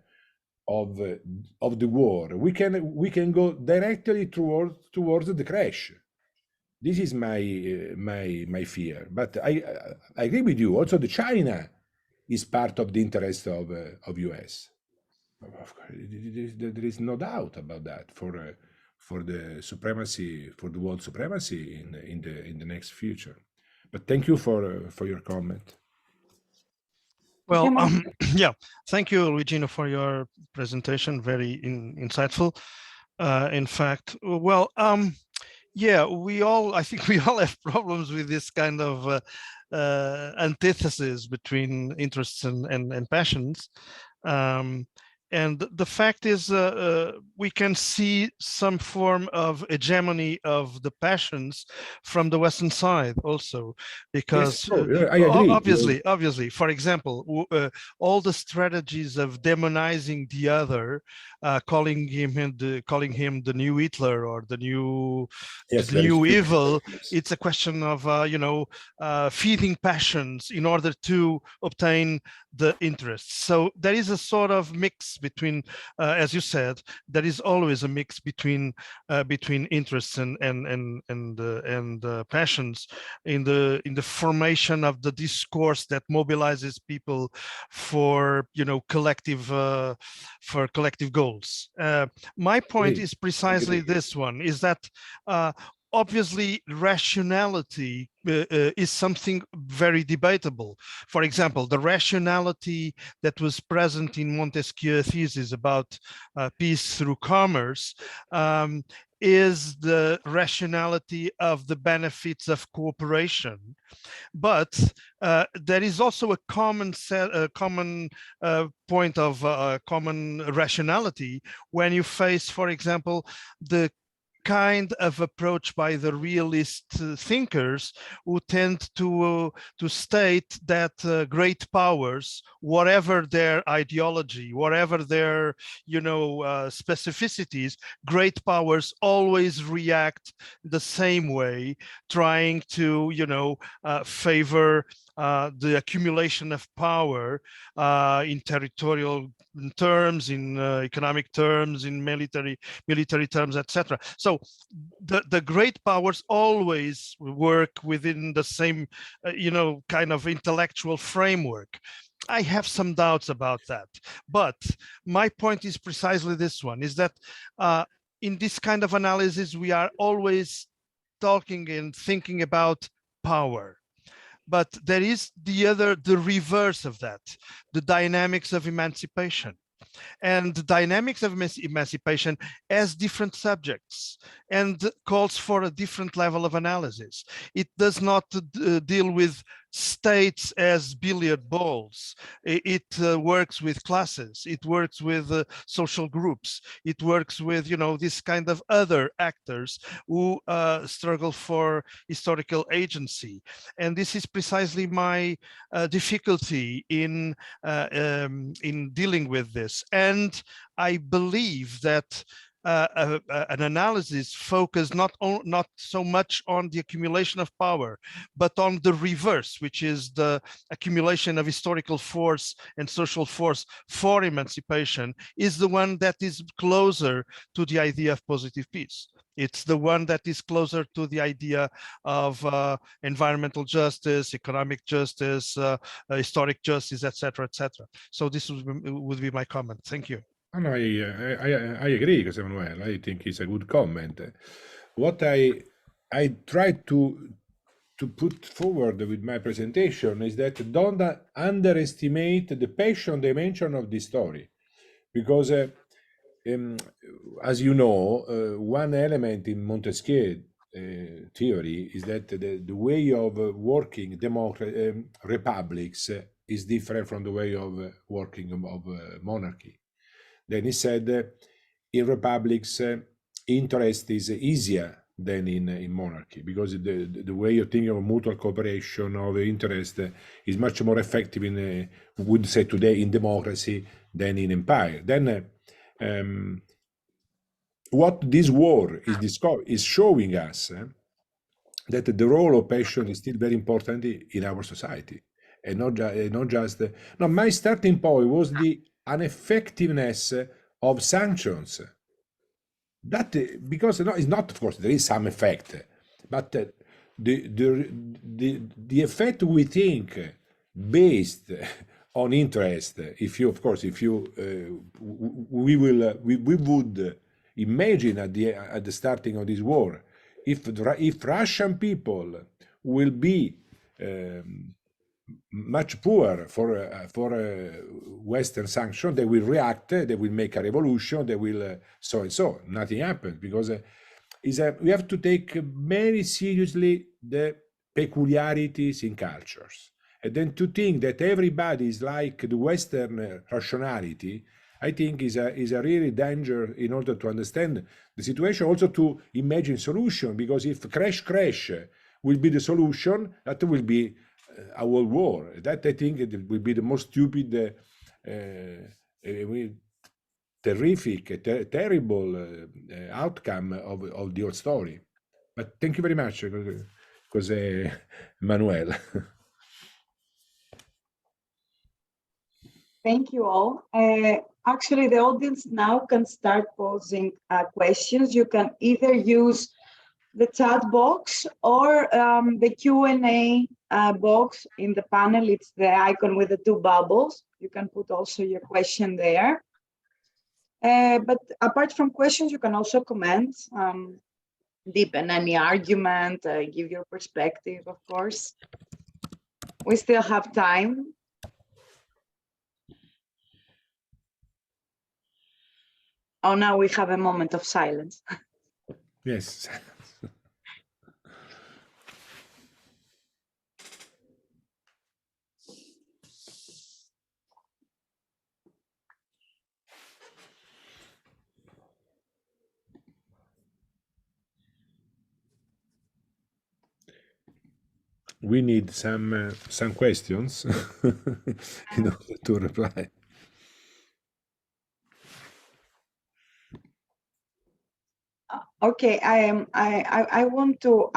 of the war, we can go directly towards the crash. This is my fear. But I agree with you. Also, the China is part of the interest of US. Of course, there is no doubt about that for the supremacy, for the world supremacy in the next future. But thank you for your comment.
Well, yeah, thank you, Luigino, for your presentation. Very insightful. In fact, well, yeah, I think we all have problems with this kind of antithesis between interests and passions. And the fact is, we can see some form of hegemony of the passions from the Western side also, because
yes, I agree.
Obviously, for example, all the strategies of demonizing the other, calling him the new Hitler or the new evil. It's a question of feeding passions in order to obtain the interests. So there is a sort of mix between, as you said, there is always a mix between interests and passions in the formation of the discourse that mobilizes people for collective goals. My point is precisely this one: is that obviously rationality is something very debatable. For example, the rationality that was present in Montesquieu's thesis about peace through commerce is the rationality of the benefits of cooperation. But there is also a common point of common rationality when you face, for example, the kind of approach by the realist thinkers who tend to state that great powers, whatever their ideology, whatever their specificities, great powers always react the same way, trying to favor the accumulation of power in territorial terms, in economic terms, in military terms, etc. So the great powers always work within the same, kind of intellectual framework. I have some doubts about that, but my point is precisely this one: is that in this kind of analysis, we are always talking and thinking about power. But there is the reverse of that, the dynamics of emancipation. And the dynamics of emancipation has different subjects and calls for a different level of analysis. It does not deal with states as billiard balls. It works with classes. It works with social groups. It works with, this kind of other actors who struggle for historical agency. And this is precisely my difficulty in dealing with this. And I believe that an analysis focused not so much on the accumulation of power, but on the reverse, which is the accumulation of historical force and social force for emancipation, is the one that is closer to the idea of positive peace. It's the one that is closer to the idea of environmental justice, economic justice, historic justice, etc., etc. So this would be my comment. Thank you.
No, I agree, José Manuel. I think it's a good comment. What I tried to put forward with my presentation is that don't underestimate the passion dimension of this story, because as you know, one element in Montesquieu theory is that the way of working republics is different from the way of working of monarchy. Then he said, in republics, interest is easier than in monarchy, because the way of thinking of mutual cooperation, of interest, is much more effective we would say today, in democracy than in empire. Then what this war is showing us that the role of passion is still very important in our society, and not just. No, my starting point was the ineffectiveness of sanctions. That because no, it's not, of course, there is some effect, but the effect we think based on interest, if you, of course, if you we would imagine at the starting of this war, if Russian people will be much poorer for Western sanction, they will react, they will make a revolution, they will so and so. Nothing happens because we have to take very seriously the peculiarities in cultures. And then to think that everybody is like the Western rationality, I think is a really danger in order to understand the situation, also to imagine solution, because if crash will be the solution, that will be a world war. That I think it will be the most stupid, terrific, terrible outcome of the whole story. But thank you very much, José Manuel.
Thank you all. Actually, the audience now can start posing questions. You can either use the chat box or the Q&A box in the panel. It's the icon with the two bubbles. You can put also your question there. But apart from questions, you can also comment, deepen any argument, give your perspective, of course. We still have time. Oh, now we have a moment of silence.
Yes. We need some questions in order to reply.
Okay, I want to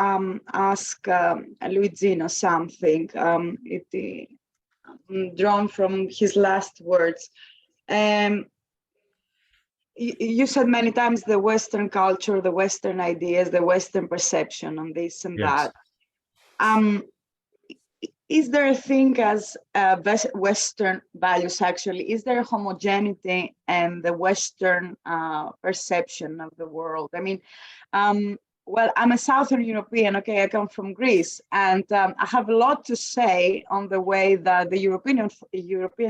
ask Luigino something. Drawn from his last words. You said many times the Western culture, the Western ideas, the Western perception on this and
Yes.
that. Is there a thing as Western values actually? Is there a homogeneity and the Western perception of the world? I mean, well, I'm a Southern European, okay, I come from Greece, and I have a lot to say on the way that the European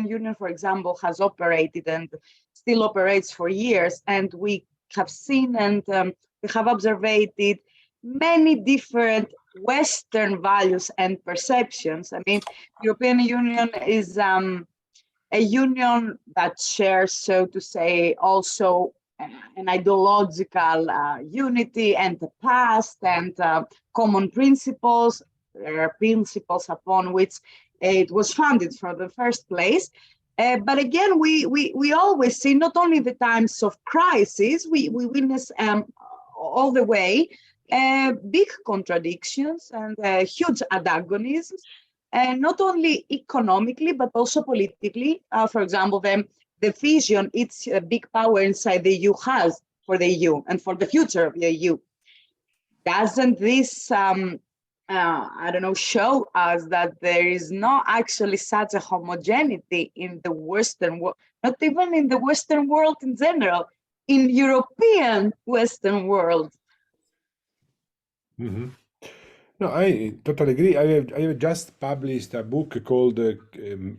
Union, for example, has operated and still operates for years. And we have seen and we have observed many different Western values and perceptions. I mean, European Union is a union that shares, so to say, also an ideological unity and the past and common principles. There are principles upon which it was founded for the first place. But again, we always see not only the times of crisis, we witness all the way big contradictions and huge antagonisms, and not only economically, but also politically. For example, the vision its big power inside the EU has for the EU and for the future of the EU. Doesn't this, I don't know, show us that there is not actually such a homogeneity in the Western world, not even in the Western world in general, in European Western world?
Mm-hmm. No, I totally agree. I have just published a book called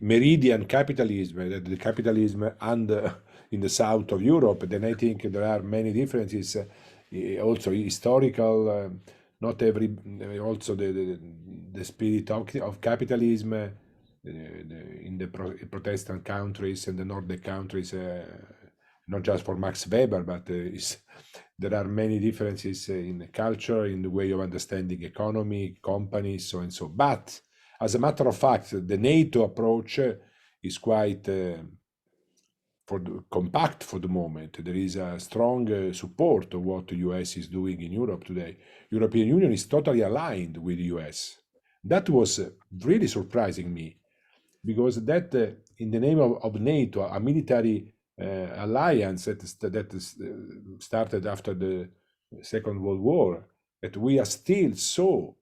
Meridian Capitalism, the capitalism and in the south of Europe. Then I think there are many differences, also historical. Not every, also the spirit of capitalism in the Protestant countries and the Nordic countries. Not just for Max Weber, but there are many differences in the culture, in the way of understanding economy, companies, so and so. But as a matter of fact, the NATO approach is quite compact for the moment. There is a strong support of what the US is doing in Europe today. European Union is totally aligned with the US. That was really surprising me, because that in the name of NATO, a military alliance that started after the Second World War, that we are still so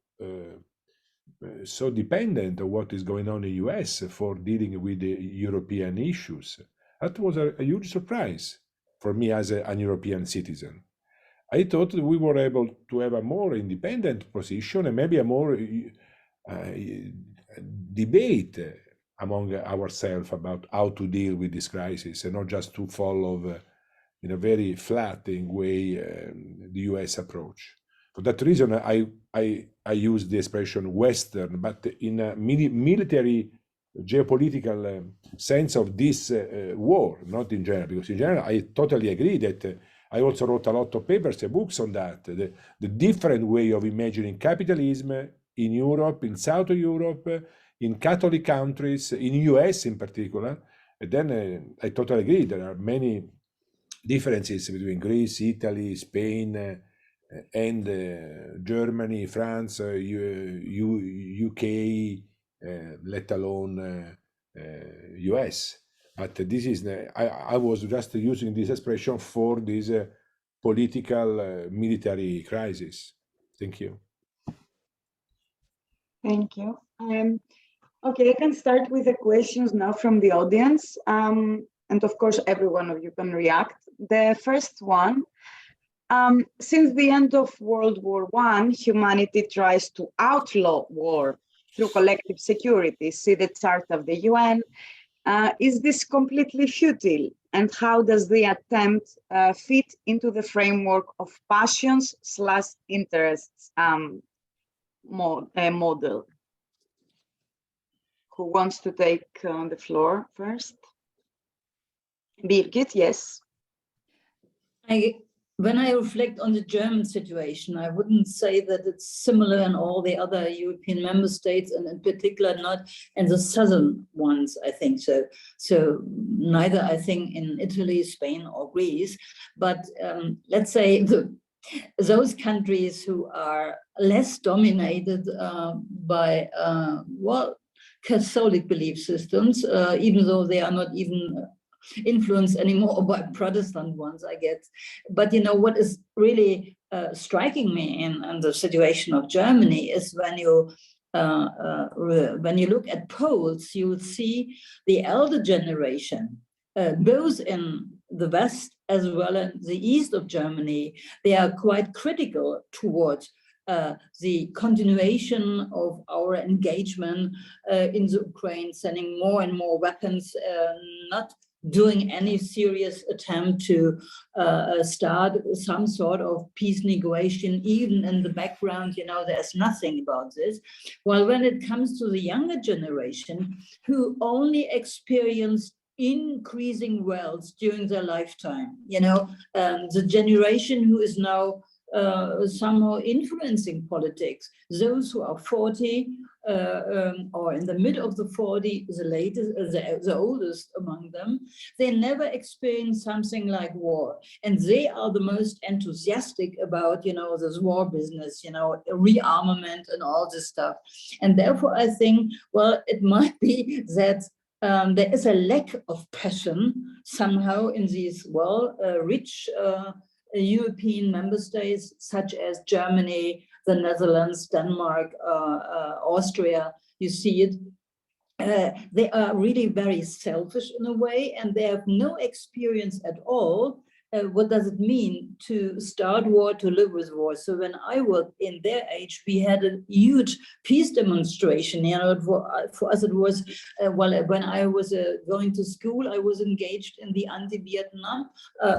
dependent on what is going on in the US for dealing with the European issues. That was a huge surprise for me as an European citizen. I thought that we were able to have a more independent position and maybe a more debate among ourselves about how to deal with this crisis, and not just to follow in a very flattening way the US approach. For that reason, I use the expression Western, but in a military geopolitical sense of this war, not in general, because in general, I totally agree that I also wrote a lot of papers and books on that, the different way of imagining capitalism in Europe, in South Europe, in Catholic countries, in US in particular. And then I totally agree, there are many differences between Greece, Italy, Spain, and Germany, France, UK, let alone US. But this is, I was just using this expression for this political military crisis. Thank you.
Thank you. Okay, I can start with the questions now from the audience. And of course, every one of you can react. The first one, since the end of World War I, humanity tries to outlaw war through collective security. See the chart of the UN. Is this completely futile? And how does the attempt fit into the framework of passions/interests model? Who wants to take the floor first? Birgit, yes.
When I reflect on the German situation, I wouldn't say that it's similar in all the other European member states, and in particular not in the southern ones, I think so. So neither, I think, in Italy, Spain, or Greece, but let's say those countries who are less dominated by, well, Catholic belief systems, even though they are not even influenced anymore by Protestant ones, I guess. But you know what is really striking me in the situation of Germany is when you look at polls, you see the elder generation, both in the West as well as the east of Germany, they are quite critical towards the continuation of our engagement in the Ukraine, sending more and more weapons, not doing any serious attempt to start some sort of peace negotiation. Even in the background, you know, there's nothing about this. While when it comes to the younger generation, who only experienced increasing wealth during their lifetime, you know, the generation who is now somehow influencing politics, those who are 40 or in the mid of the 40, the latest, the oldest among them, they never experienced something like war, and they are the most enthusiastic about, you know, this war business, you know, rearmament and all this stuff. And therefore, I think, well, it might be that there is a lack of passion somehow in these, well, rich European member states such as Germany, the Netherlands, Denmark, Austria. You see it. They are really very selfish in a way, and they have no experience at all. What does it mean to start war, to live with war? So when I was in their age, we had a huge peace demonstration. You know, for us it was, well, when I was going to school, I was engaged in the anti-Vietnam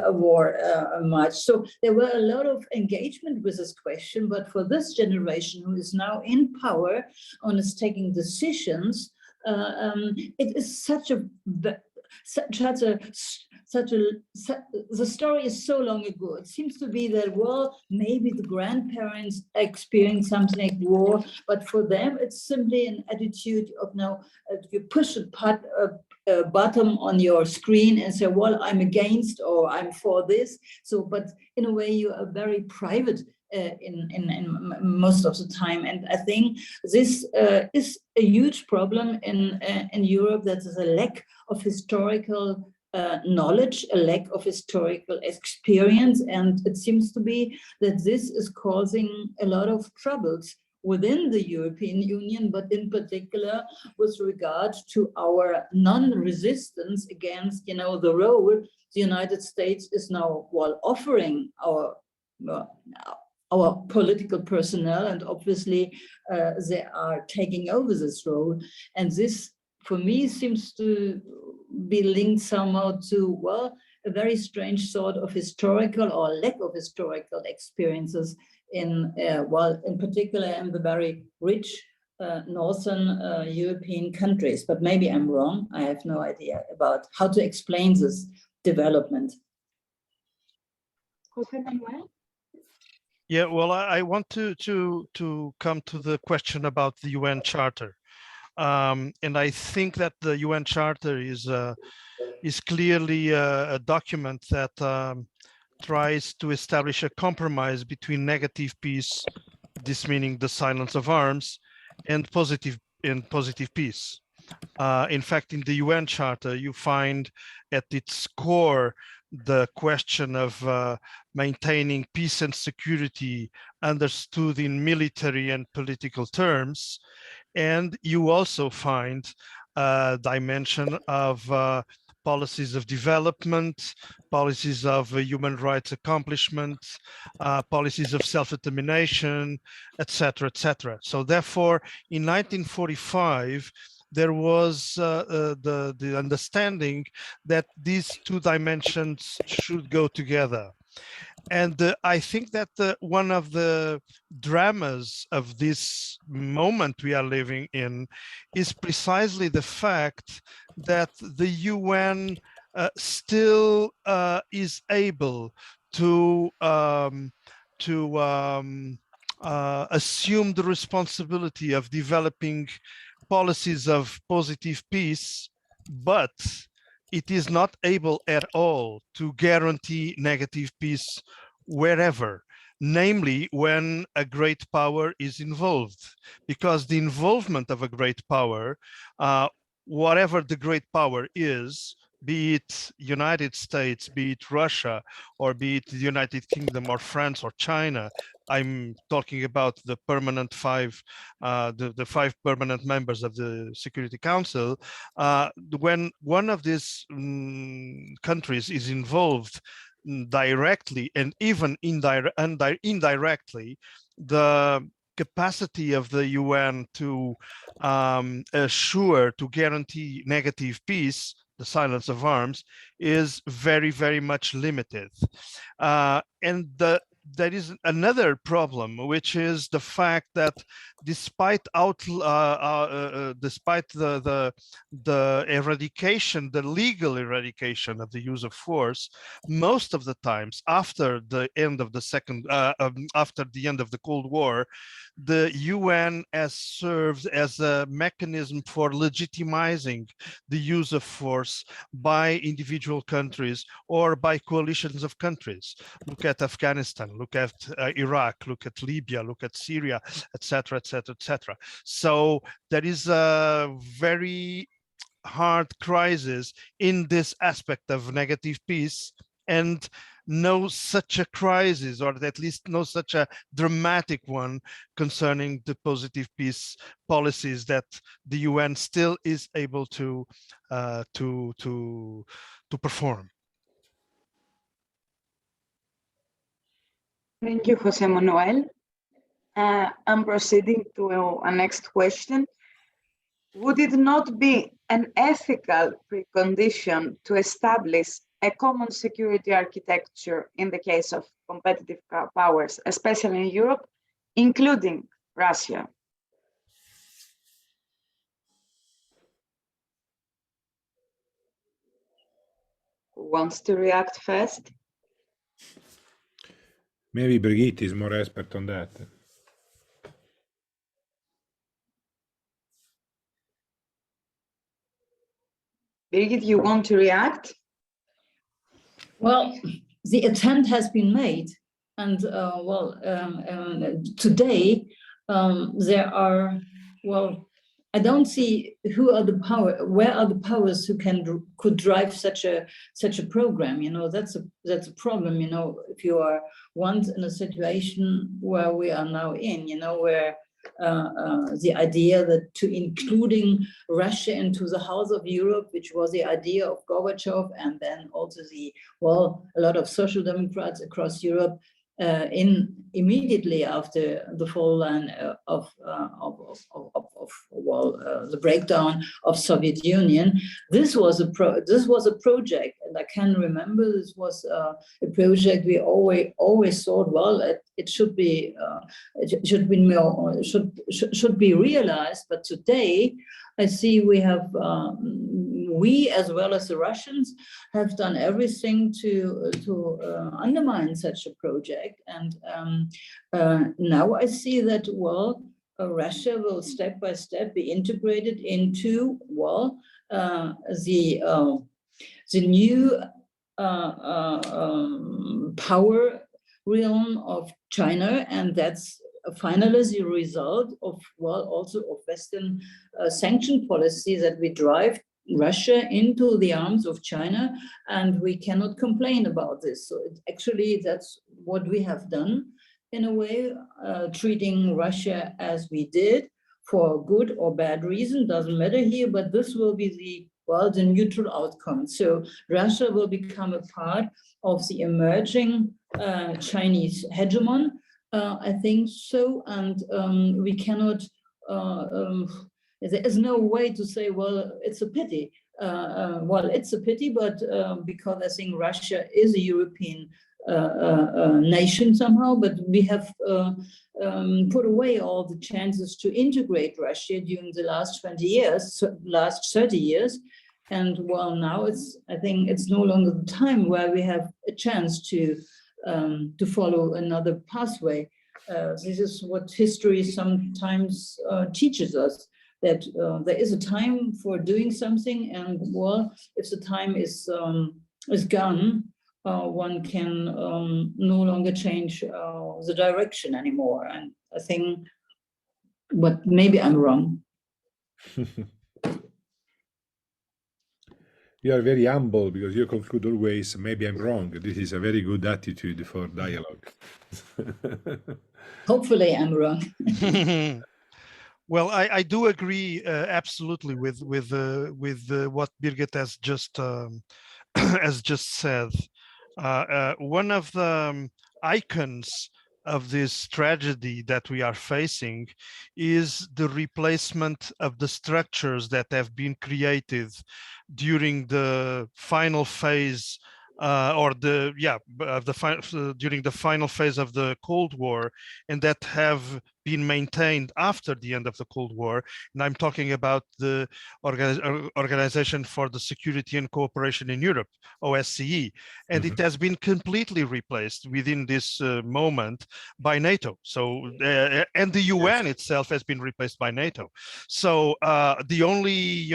war march. So there were a lot of engagement with this question, but for this generation who is now in power and is taking decisions, it is the story is so long ago. It seems to be that, well, maybe the grandparents experienced something like war, but for them it's simply an attitude of now you push a button on your screen and say, well, I'm against or I'm for this. So, but in a way you are very private in most of the time, and I think this is a huge problem in Europe. That is a lack of historical knowledge, a lack of historical experience, and it seems to be that this is causing a lot of troubles within the European Union, but in particular with regard to our non-resistance against, the role the United States is now offering our political personnel, and obviously they are taking over this role. And this, for me, seems to be linked somehow to, a very strange sort of historical or lack of historical experiences in particular in the very rich Northern European countries. But maybe I'm wrong. I have no idea about how to explain this development.
José Manuel?
Yeah, well, I want to come to the question about the UN Charter. And I think that the UN Charter is clearly a document that tries to establish a compromise between negative peace, this meaning the silence of arms, and positive peace. In fact, in the UN Charter, you find at its core the question of maintaining peace and security understood in military and political terms. And you also find a dimension of policies of development, policies of human rights accomplishment, policies of self-determination, etc., etc. So therefore, in 1945, there was the understanding that these two dimensions should go together. And I think that one of the dramas of this moment we are living in is precisely the fact that the UN still is able to assume the responsibility of developing policies of positive peace, but it is not able at all to guarantee negative peace wherever, namely when a great power is involved. Because the involvement of a great power, whatever the great power is, be it United States, be it Russia, or be it the United Kingdom or France or China, I'm talking about the permanent the five permanent members of the Security Council. When one of these countries is involved directly and even indirectly, the capacity of the UN to assure, to guarantee negative peace, the silence of arms, is very, very much limited. And there is another problem, which is the fact that despite the eradication, the legal eradication of the use of force, most of the times after the end of the Cold War, the UN has served as a mechanism for legitimizing the use of force by individual countries or by coalitions of countries. Look at Afghanistan, look at Iraq, look at Libya, look at Syria, etc., etc., etc. So there is a very hard crisis in this aspect of negative peace, and no such a crisis, or at least no such a dramatic one, concerning the positive peace policies that the UN still is able to perform.
Thank you, José Manuel. I'm proceeding to a next question. Would it not be an ethical precondition to establish a common security architecture in the case of competitive powers, especially in Europe, including Russia? Who wants to react first?
Maybe Birgit is more expert on that.
Birgit, you want to react?
Well, the attempt has been made, and today there are I don't see where are the powers who could drive such a program. You know, that's a problem. You know, if you are once in a situation where we are now in, you know, where the idea that to including Russia into the House of Europe, which was the idea of Gorbachev, and then also a lot of social democrats across Europe immediately after the fall of the breakdown of Soviet Union. This was a project, and I can remember this was a project we always thought, well, it should be realized. But today, I see we as well as the Russians have done everything to undermine such a project, and now I see that Russia will step by step be integrated into the new power realm of China, and that's finally the result of also of Western sanction policy that we drive Russia into the arms of China, and we cannot complain about this. So actually that's what we have done in a way, treating Russia as we did for good or bad reason, doesn't matter here, but this will be the neutral outcome. So Russia will become a part of the emerging Chinese hegemon, I think so, and we cannot, there is no way to say, well, it's a pity. It's a pity, but because I think Russia is a European nation somehow, but we have put away all the chances to integrate Russia during the last 20 years, last 30 years. And now I think it's no longer the time where we have a chance to follow another pathway. This is what history sometimes teaches us, that there is a time for doing something, and if the time is gone, one can no longer change the direction anymore. And I think, but maybe I'm wrong.
You are very humble because you conclude always, maybe I'm wrong. This is a very good attitude for dialogue.
Hopefully I'm wrong.
Well, I do agree absolutely with what Birgit has just said. One of the icons of this tragedy that we are facing is the replacement of the structures that have been created during the final phase during the final phase of the Cold War, and that have been maintained after the end of the Cold War. And I'm talking about the Organization for the Security and Cooperation in Europe, OSCE, and it has been completely replaced within this moment by NATO. So, and the UN itself has been replaced by NATO. So the only,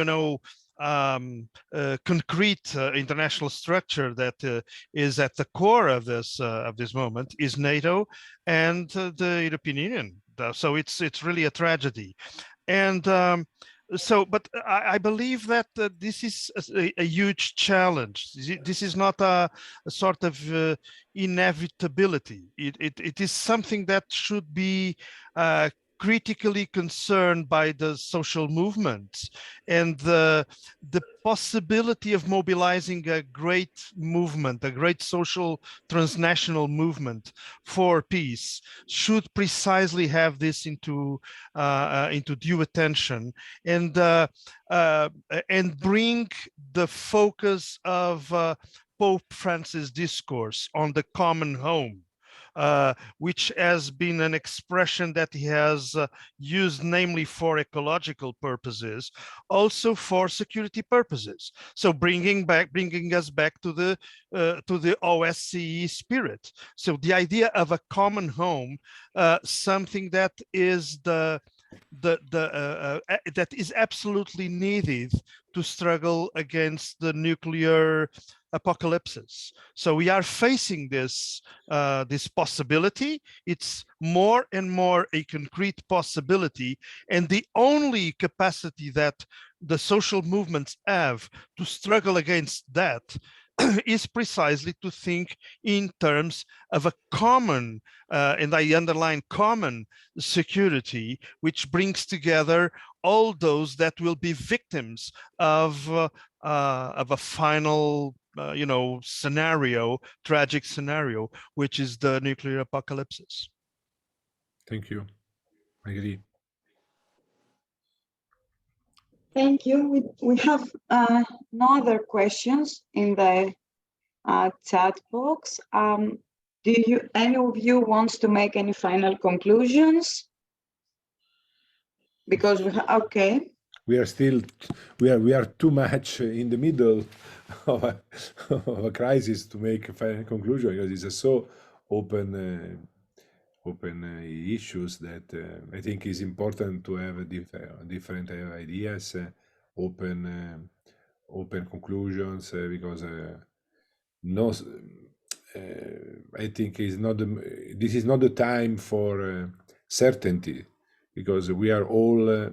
concrete international structure that is at the core of this moment is NATO and the European Union. So it's really a tragedy, and but I believe that this is a huge challenge. This is not a sort of inevitability. It is something that should be critically concerned by the social movements, and the possibility of mobilizing a great movement, a great social transnational movement for peace should precisely have this into due attention, and bring the focus of Pope Francis' discourse on the common home, which has been an expression that he has used namely for ecological purposes, also for security purposes. So bringing us back to the OSCE spirit. So the idea of a common home, something that is the that is absolutely needed to struggle against the nuclear apocalypses. So we are facing this this possibility. It's more and more a concrete possibility, and the only capacity that the social movements have to struggle against that is precisely to think in terms of a common, and I underline common, security, which brings together all those that will be victims of a final, you know, scenario, tragic scenario, which is the nuclear apocalypses.
Thank you. I agree.
Thank you. We have no other questions in the chat box. Do any of you wants to make any final conclusions? Because okay.
We are still, we are too much in the middle of a crisis to make a final conclusion, because it's so open issues that I think is important to have different ideas, open conclusions, because no, I think is not this is not the time for certainty, because we are all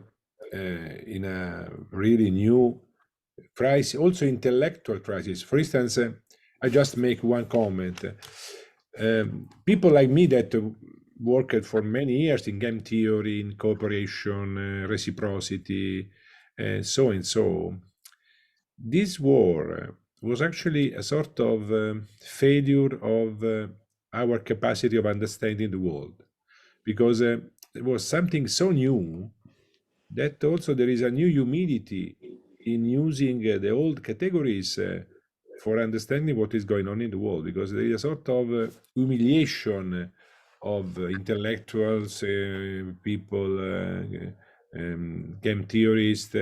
in a really new crisis, also intellectual crisis. For instance, I just make one comment. People like me that worked for many years in game theory, in cooperation, reciprocity, so and so, this war was actually a sort of failure of our capacity of understanding the world, because it was something so new that also there is a new humility in using the old categories for understanding what is going on in the world, because there is a sort of humiliation of intellectuals, people, game theorists,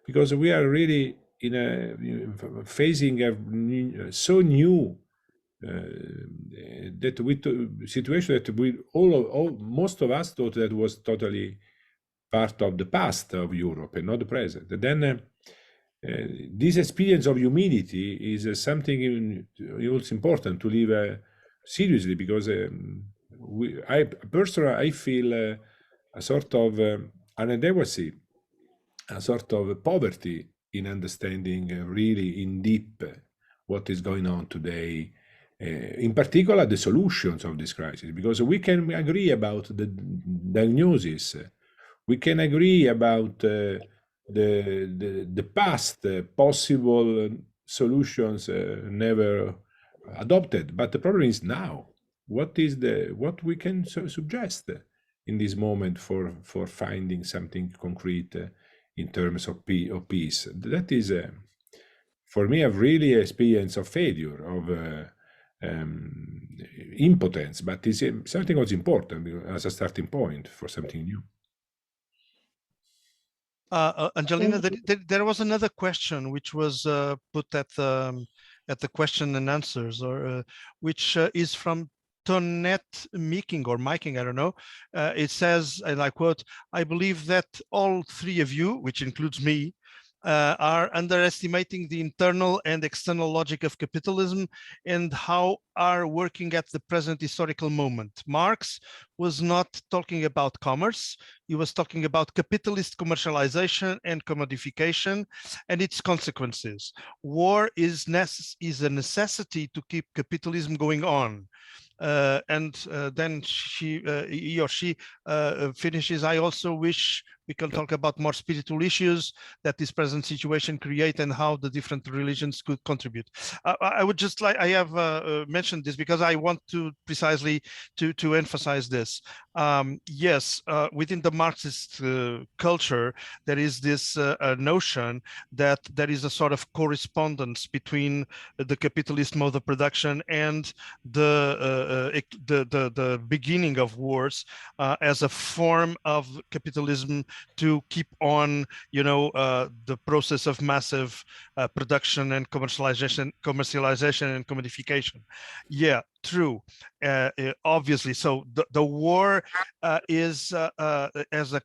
because we are really in a facing a so new that we situation that we most of us thought that was totally part of the past of Europe and not the present. And then this experience of humility is something also important to live seriously, because I personally feel a sort of inadequacy, a sort of poverty in understanding really in deep what is going on today, in particular the solutions of this crisis, because we can agree about the diagnosis, we can agree about the past possible solutions never adopted, but the problem is now. What we can suggest in this moment for finding something concrete in terms of peace? That is, for me, a really experience of failure, of impotence, but it's something was important as a starting point for something new.
Angelina, there was another question which was put at the question and answers, or which is from Tonette Meeking or Miking, I don't know. It says, and I quote, "I believe that all three of you, which includes me, are underestimating the internal and external logic of capitalism and how are working at the present historical moment. Marx was not talking about commerce. He was talking about capitalist commercialization and commodification and its consequences. War is a necessity to keep capitalism going on." Then he or she finishes, "I also wish we can talk about more spiritual issues that this present situation create and how the different religions could contribute." I would just like, I have mentioned this because I want to precisely to emphasize this. Yes, within the Marxist culture, there is this notion that there is a sort of correspondence between the capitalist mode of production and the beginning of wars as a form of capitalism to keep on, you know, the process of massive production and commercialization and commodification. Yeah, true. Obviously, so the war is as a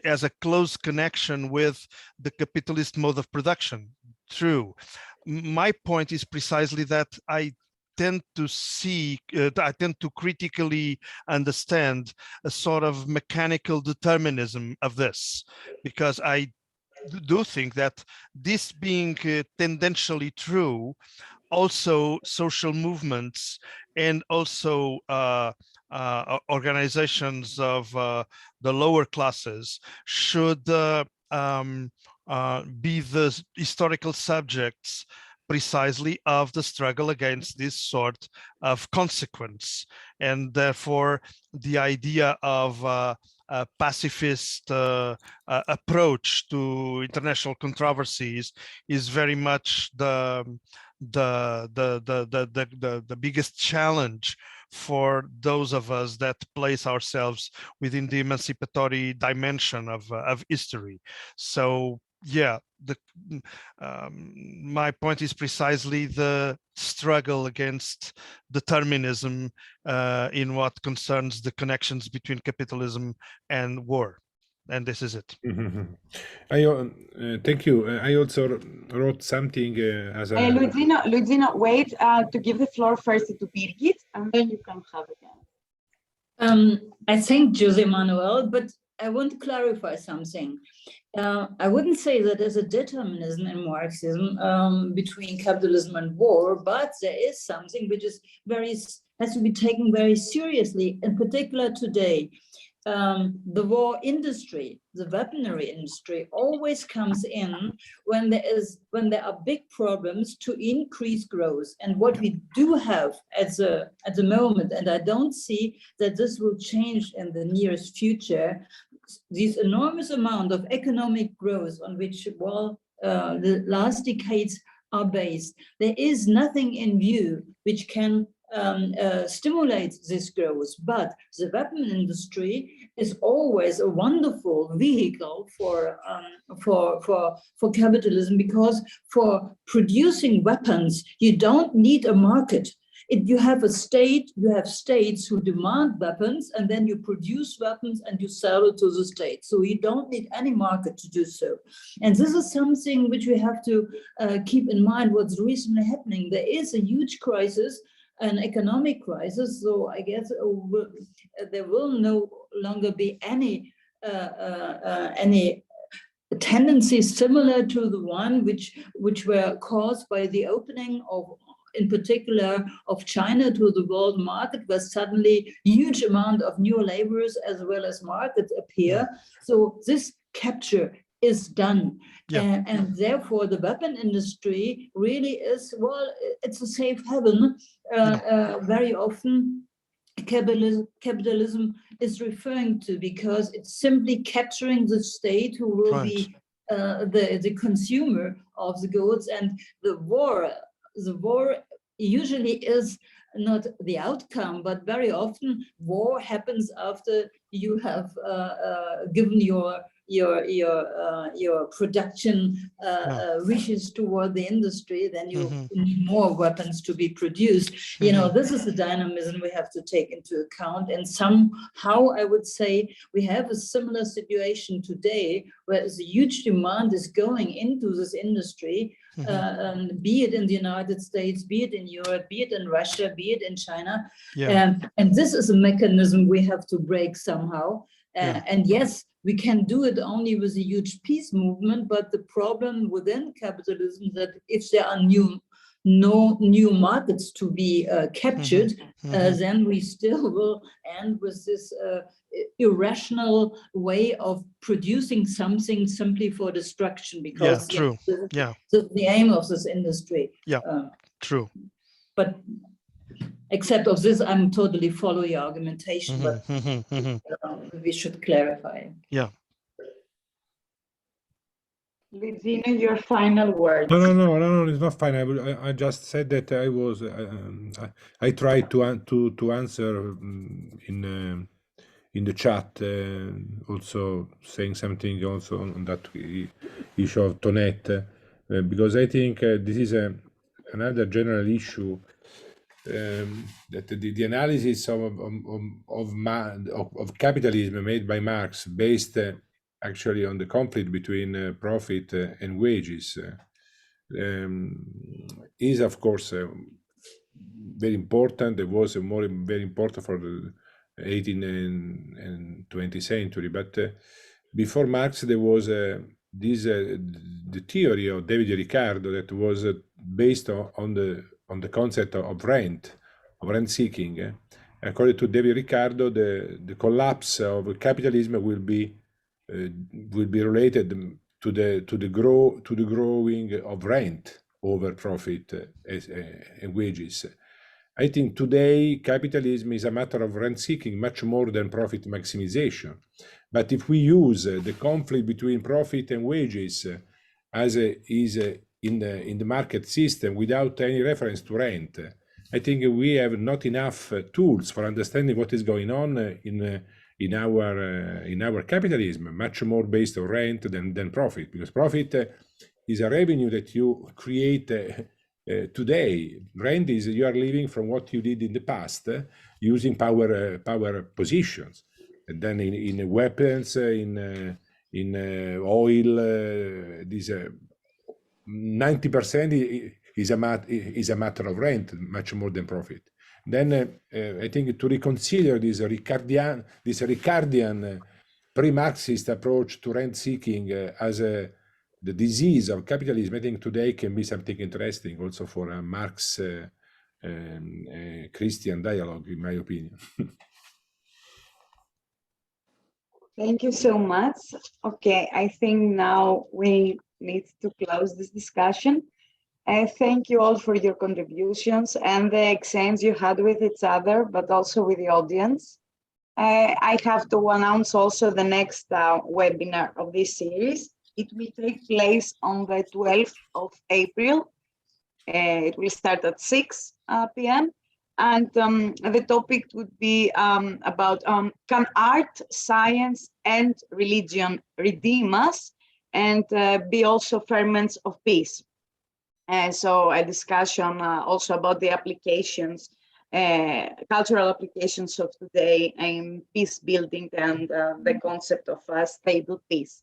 as a close connection with the capitalist mode of production. True. My point is precisely that I tend to see, I tend to critically understand a sort of mechanical determinism of this, because I do think that this being tendentially true, also social movements and also organizations of the lower classes should be the historical subjects precisely of the struggle against this sort of consequence. And therefore, the idea of a pacifist approach to international controversies is very much the biggest challenge for those of us that place ourselves within the emancipatory dimension of history. So yeah, my point is precisely the struggle against determinism in what concerns the connections between capitalism and war. And this is it.
Thank you. I also wrote something as a...
Luigino, wait to give the floor first to Birgit, and then you can have again.
I thank José Manuel, but I want to clarify something. I wouldn't say that there's a determinism in Marxism between capitalism and war, but there is something which is has to be taken very seriously, in particular today. The war industry, the weaponry industry, always comes in when there are big problems to increase growth. And what we do have at the moment, and I don't see that this will change in the nearest future, this enormous amount of economic growth on which the last decades are based. There is nothing in view which can stimulate this growth, but the weapon industry is always a wonderful vehicle for capitalism, because for producing weapons you don't need a market. You have states who demand weapons, and then you produce weapons and you sell it to the state. So you don't need any market to do so. And this is something which we have to keep in mind what's recently happening. There is a huge crisis, an economic crisis. So I guess there will no longer be any tendencies similar to the one which were caused by the opening of, in particular, of China to the world market, where suddenly huge amount of new laborers as well as markets appear. So this capture is done. And therefore the weapon industry really is, it's a safe haven. Very often capitalism is referring to, because it's simply capturing the state who will be the consumer of the goods. And the war usually is not the outcome, but very often war happens after you have given your production wishes toward the industry. Then you need more weapons to be produced. You know, this is the dynamism we have to take into account. And somehow I would say we have a similar situation today, where a huge demand is going into this industry, be it in the United States, be it in Europe, be it in Russia, be it in China. And this is a mechanism we have to break somehow. And yes, we can do it only with a huge peace movement, but the problem within capitalism is that if there are no new markets to be captured, then we still will end with this irrational way of producing something simply for destruction, because the aim of this industry.
True.
But except of this, I'm totally follow your argumentation, but we should clarify.
Luigino, your final words.
No, it's not fine. I just said that I was. I tried to answer in the chat, also saying something also on that issue of Tonet, because I think this is another general issue that the analysis of capitalism made by Marx, based actually on the conflict between profit and wages, is of course very important. It was very important for the 18th and 20th century. But before Marx, there was the theory of David Ricardo that was based on the concept of rent seeking. According to David Ricardo, the collapse of capitalism will be related to the growing of rent over profit and wages. I think today capitalism is a matter of rent seeking much more than profit maximization. But if we use the conflict between profit and wages as is in the market system without any reference to rent, I think we have not enough tools for understanding what is going on in our capitalism, much more based on rent than profit, because profit is a revenue that you create today. Rent is you are living from what you did in the past, using power positions, and then in weapons, in oil, this 90% is a matter of rent, much more than profit. Then I think to reconsider this Ricardian pre-Marxist approach to rent seeking as the disease of capitalism, I think today can be something interesting also for a Marx Christian dialogue, in my opinion.
Thank you so much. Okay, I think now we need to close this discussion. Thank you all for your contributions and the exchange you had with each other, but also with the audience. I have to announce also the next webinar of this series. It will take place on the 12th of April. It will start at 6 p.m. And the topic would be about can art, science, and religion redeem us and be also ferments of peace? So a discussion also about the applications, cultural applications of today in peace building and the concept of stable peace.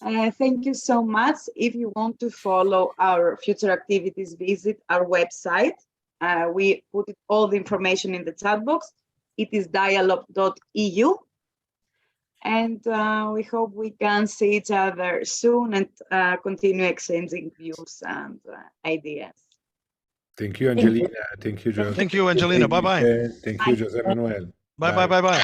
Thank you so much. If you want to follow our future activities, visit our website. We put all the information in the chat box. It is dialop.eu. And we hope we can see each other soon and continue exchanging views and ideas.
Thank you, Angelina. Thank you, José.
Thank you, Angelina. Bye-bye.
Thank you, José Manuel.
Bye.